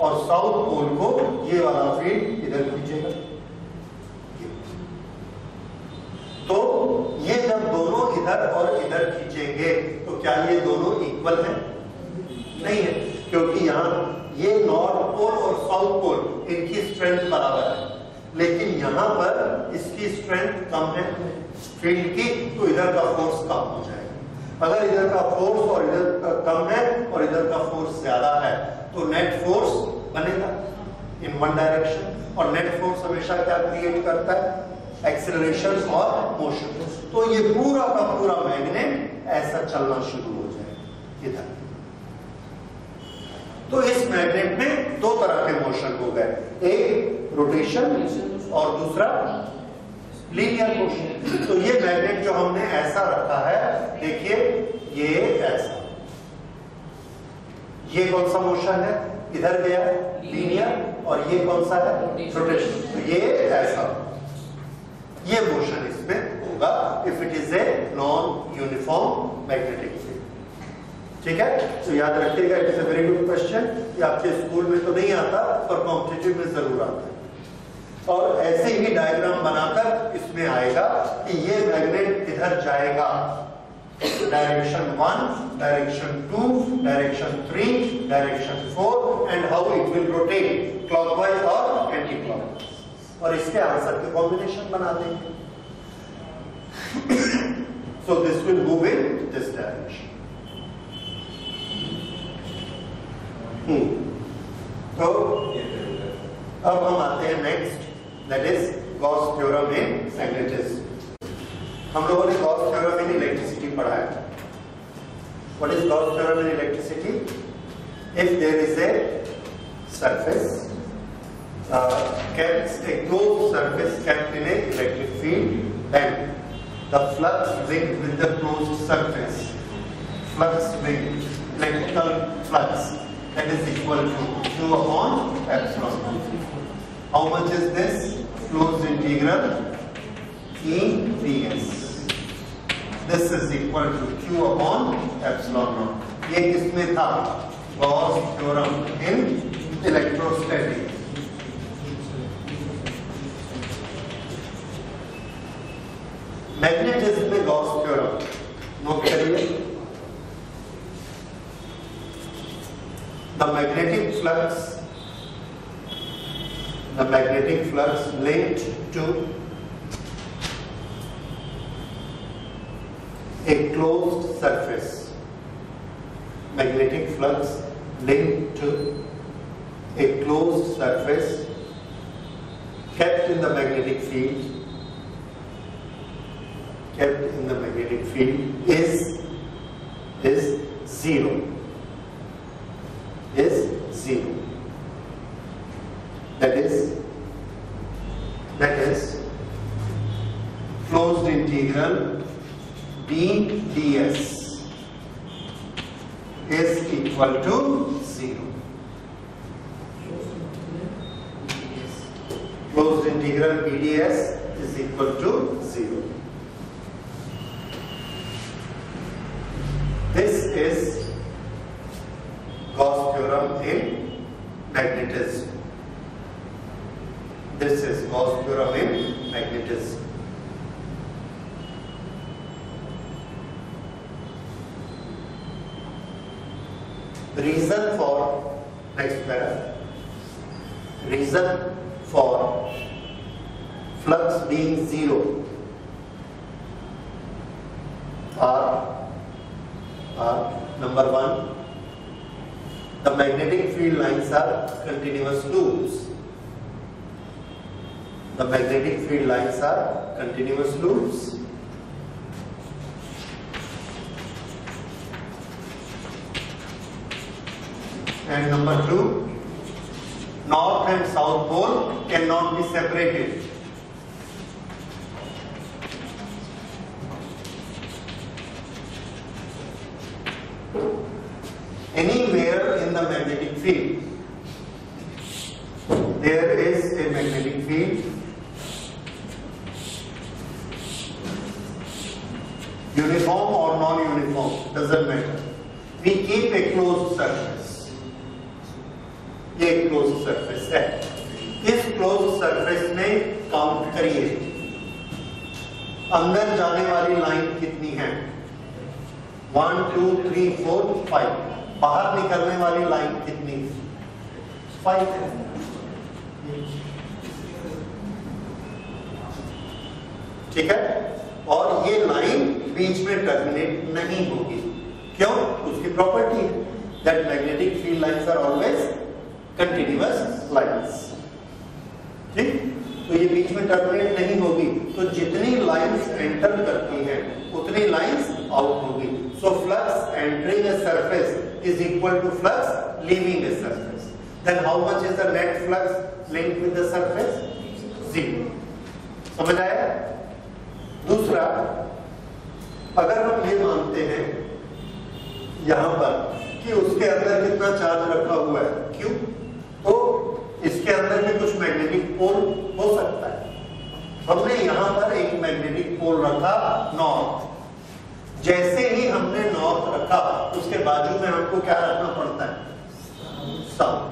और साउथ पोल को ये वाला फील्ड इधर खींचेगा। तो ये जब दोनों इधर और इधर खींचेंगे तो क्या ये दोनों इक्वल है? नहीं है, क्योंकि यहां ये नॉर्थ पोल और साउथ पोल इनकी स्ट्रेंथ बराबर है, लेकिन यहां पर इसकी स्ट्रेंथ कम है फील्ड की, तो इधर का फोर्स कम हो जाएगा। अगर इधर का फोर्स और इधर का कम है और इधर का फोर्स ज्यादा है तो नेट फोर्स बनेगा इन वन डायरेक्शन। और नेट फोर्स हमेशा क्या क्रिएट करता है? एक्सेलरेशन और मोशन। तो ये पूरा का पूरा मैग्नेट ऐसा चलना शुरू हो जाएगा इधर। तो इस मैग्नेट में दो तरह के मोशन हो गए, एक रोटेशन और दूसरा लीनियर मोशन। तो ये मैग्नेट जो हमने ऐसा रखा है, देखिए ये ऐसा, ये कौन सा मोशन है? इधर गया लीनियर, और ये कौन सा है? रोटेशन। तो ये ऐसा, ये मोशन इसमें होगा if it is a non uniform magnetic field. ठीक है, तो याद रखिएगा, it is a very good question. ये आपके स्कूल में तो नहीं आता पर कॉम्पिटिटिव में जरूर आता है। और ऐसे ही डायग्राम बनाकर इसमें आएगा कि ये मैग्नेट इधर जाएगा, direction 1, direction 2, direction 3, direction 4 and how it will rotate clockwise और एंटी क्लॉकवाइज, और इसके आंसर के कॉम्बिनेशन बना देंगे। So this will move in this direction. तो अब हम आते हैं next, that is Gauss theorem in magnetism. हम लोगों ने गॉस थ्योरम इन इलेक्ट्रिसिटी पढ़ा है। What is Gauss theorem in electricity? If there is a surface kept a closed surface kept in a electric field, then the flux linked with the closed surface, flux linked, electrical flux, that is equal to Q upon epsilon. How much is this? Closed integral E ds. This is equal to Q upon epsilon naught. ये किसमें था? Gauss theorem in electrostatics. Magnetism में Gauss theorem note करिए। The magnetic flux linked to a closed surface. Magnetic flux linked to a closed surface kept in the magnetic field. Kept in the magnetic field is zero. Is zero. That is closed integral d ds is equal to zero. Closed integral d ds is equal to zero. This is Gauss theorem in magnetism. This is Gauss theorem in magnetism. reason for next paragraph, reason for flux being zero are number one, the magnetic field lines are continuous loops. The magnetic field lines are continuous loops. And number two, north and south pole cannot be separated. Anywhere in the magnetic field, there is a magnetic field. Uniform or non-uniform, doesn't matter. We keep a closed surface. ये close surface है, इस close surface में count करिए अंदर जाने वाली line कितनी है, 1 2 3 4 5, बाहर निकलने वाली लाइन कितनी, 5 है। ठीक है, और ये लाइन बीच में टर्मिनेट नहीं होगी, क्यों? उसकी प्रॉपर्टी है that magnetic field lines are always continuous lines. ठीक, तो ये बीच में टर्मिनेट नहीं होगी, तो जितनी लाइंस एंटर करती हैं उतनी लाइंस आउट होगी। So flux entering a surface is equal to flux leaving a surface. Then how much is the net flux linked with the surface? 0। समझ आया? दूसरा, अगर हम ये मानते हैं यहां पर कि उसके अंदर कितना चार्ज रखा हुआ है, क्यों, तो इसके अंदर भी कुछ मैग्नेटिक पोल हो सकता है। हमने यहां पर एक मैग्नेटिक पोल रखा नॉर्थ, जैसे ही हमने नॉर्थ रखा उसके बाजू में हमको क्या रखना पड़ता है, साउथ,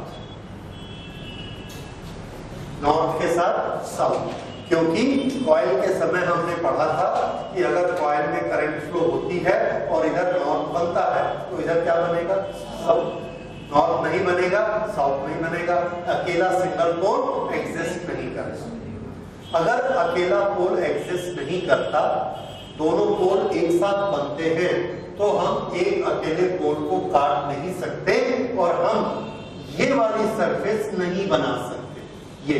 नॉर्थ के साथ साउथ, क्योंकि कॉइल के समय हमने पढ़ा था कि अगर कॉइल में करंट फ्लो होती है और इधर नॉर्थ बनता है तो इधर क्या बनेगा, साउथ। नॉर्थ नहीं बनेगा, साउथ नहीं बनेगा, अकेला सिंगल पोल एग्जिस्ट नहीं करता। अगर अकेला पोल एग्जिस्ट नहीं करता, दोनों पोल एक साथ बनते हैं, तो हम एक अकेले पोल को काट नहीं सकते और हम ये वाली सरफेस नहीं बना सकते। ये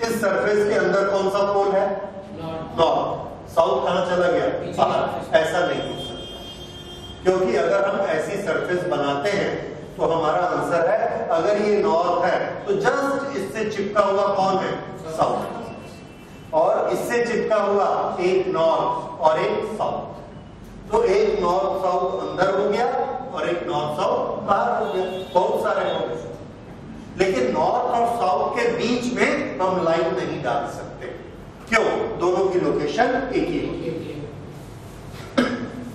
इस सरफेस के अंदर कौन सा पोल है, नॉर्थ, साउथ कहां चला गया, बाहर। ऐसा नहीं हो सकता, क्योंकि अगर हम ऐसी सरफेस बनाते हैं तो हमारा आंसर है, अगर ये नॉर्थ है तो जस्ट इससे चिपका हुआ कौन है, साउथ, और इससे चिपका हुआ एक नॉर्थ और एक साउथ। तो एक नॉर्थ साउथ अंदर हो गया और एक नॉर्थ साउथ बाहर हो गया, बहुत सारे हो गए। लेकिन नॉर्थ और साउथ के बीच में हम लाइन नहीं डाल सकते, क्यों? दोनों की लोकेशन एक ही होगी।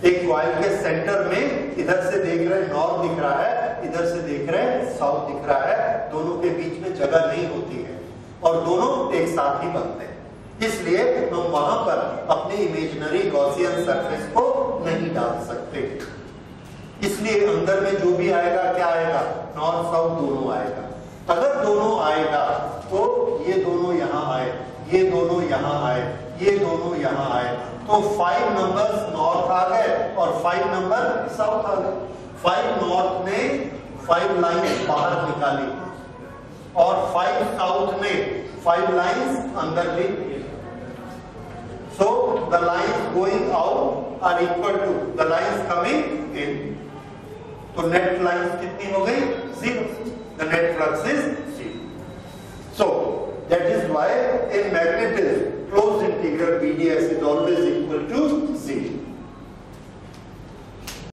एक कॉइल के सेंटर में इधर से देख रहे हैं नॉर्थ दिख रहा है, इधर से देख रहे हैं साउथ दिख रहा है, दोनों के बीच में जगह नहीं होती है और दोनों एक साथ ही बनते हैं। इसलिए हम वहां पर अपनी इमेजिनरी गॉसियन सरफेस को नहीं डाल सकते। इसलिए अंदर में जो भी आएगा क्या आएगा, नॉर्थ साउथ दोनों आएगा। अगर दोनों आएगा तो ये दोनों यहाँ आए, ये दोनों यहाँ आए, ये दोनों यहाँ आए, तो 5 नंबर्स नॉर्थ आ गए और 5 नंबर साउथ आ गए। 5 नॉर्थ ने 5 लाइंस बाहर निकाली और 5 साउथ ने 5 लाइंस अंदर ली। So the lines going out are equal to the lines coming in. तो नेट लाइंस कितनी हो गई, 0. The net flux is 0. So that is why in magnetism closed integral BDS is always equal to 0.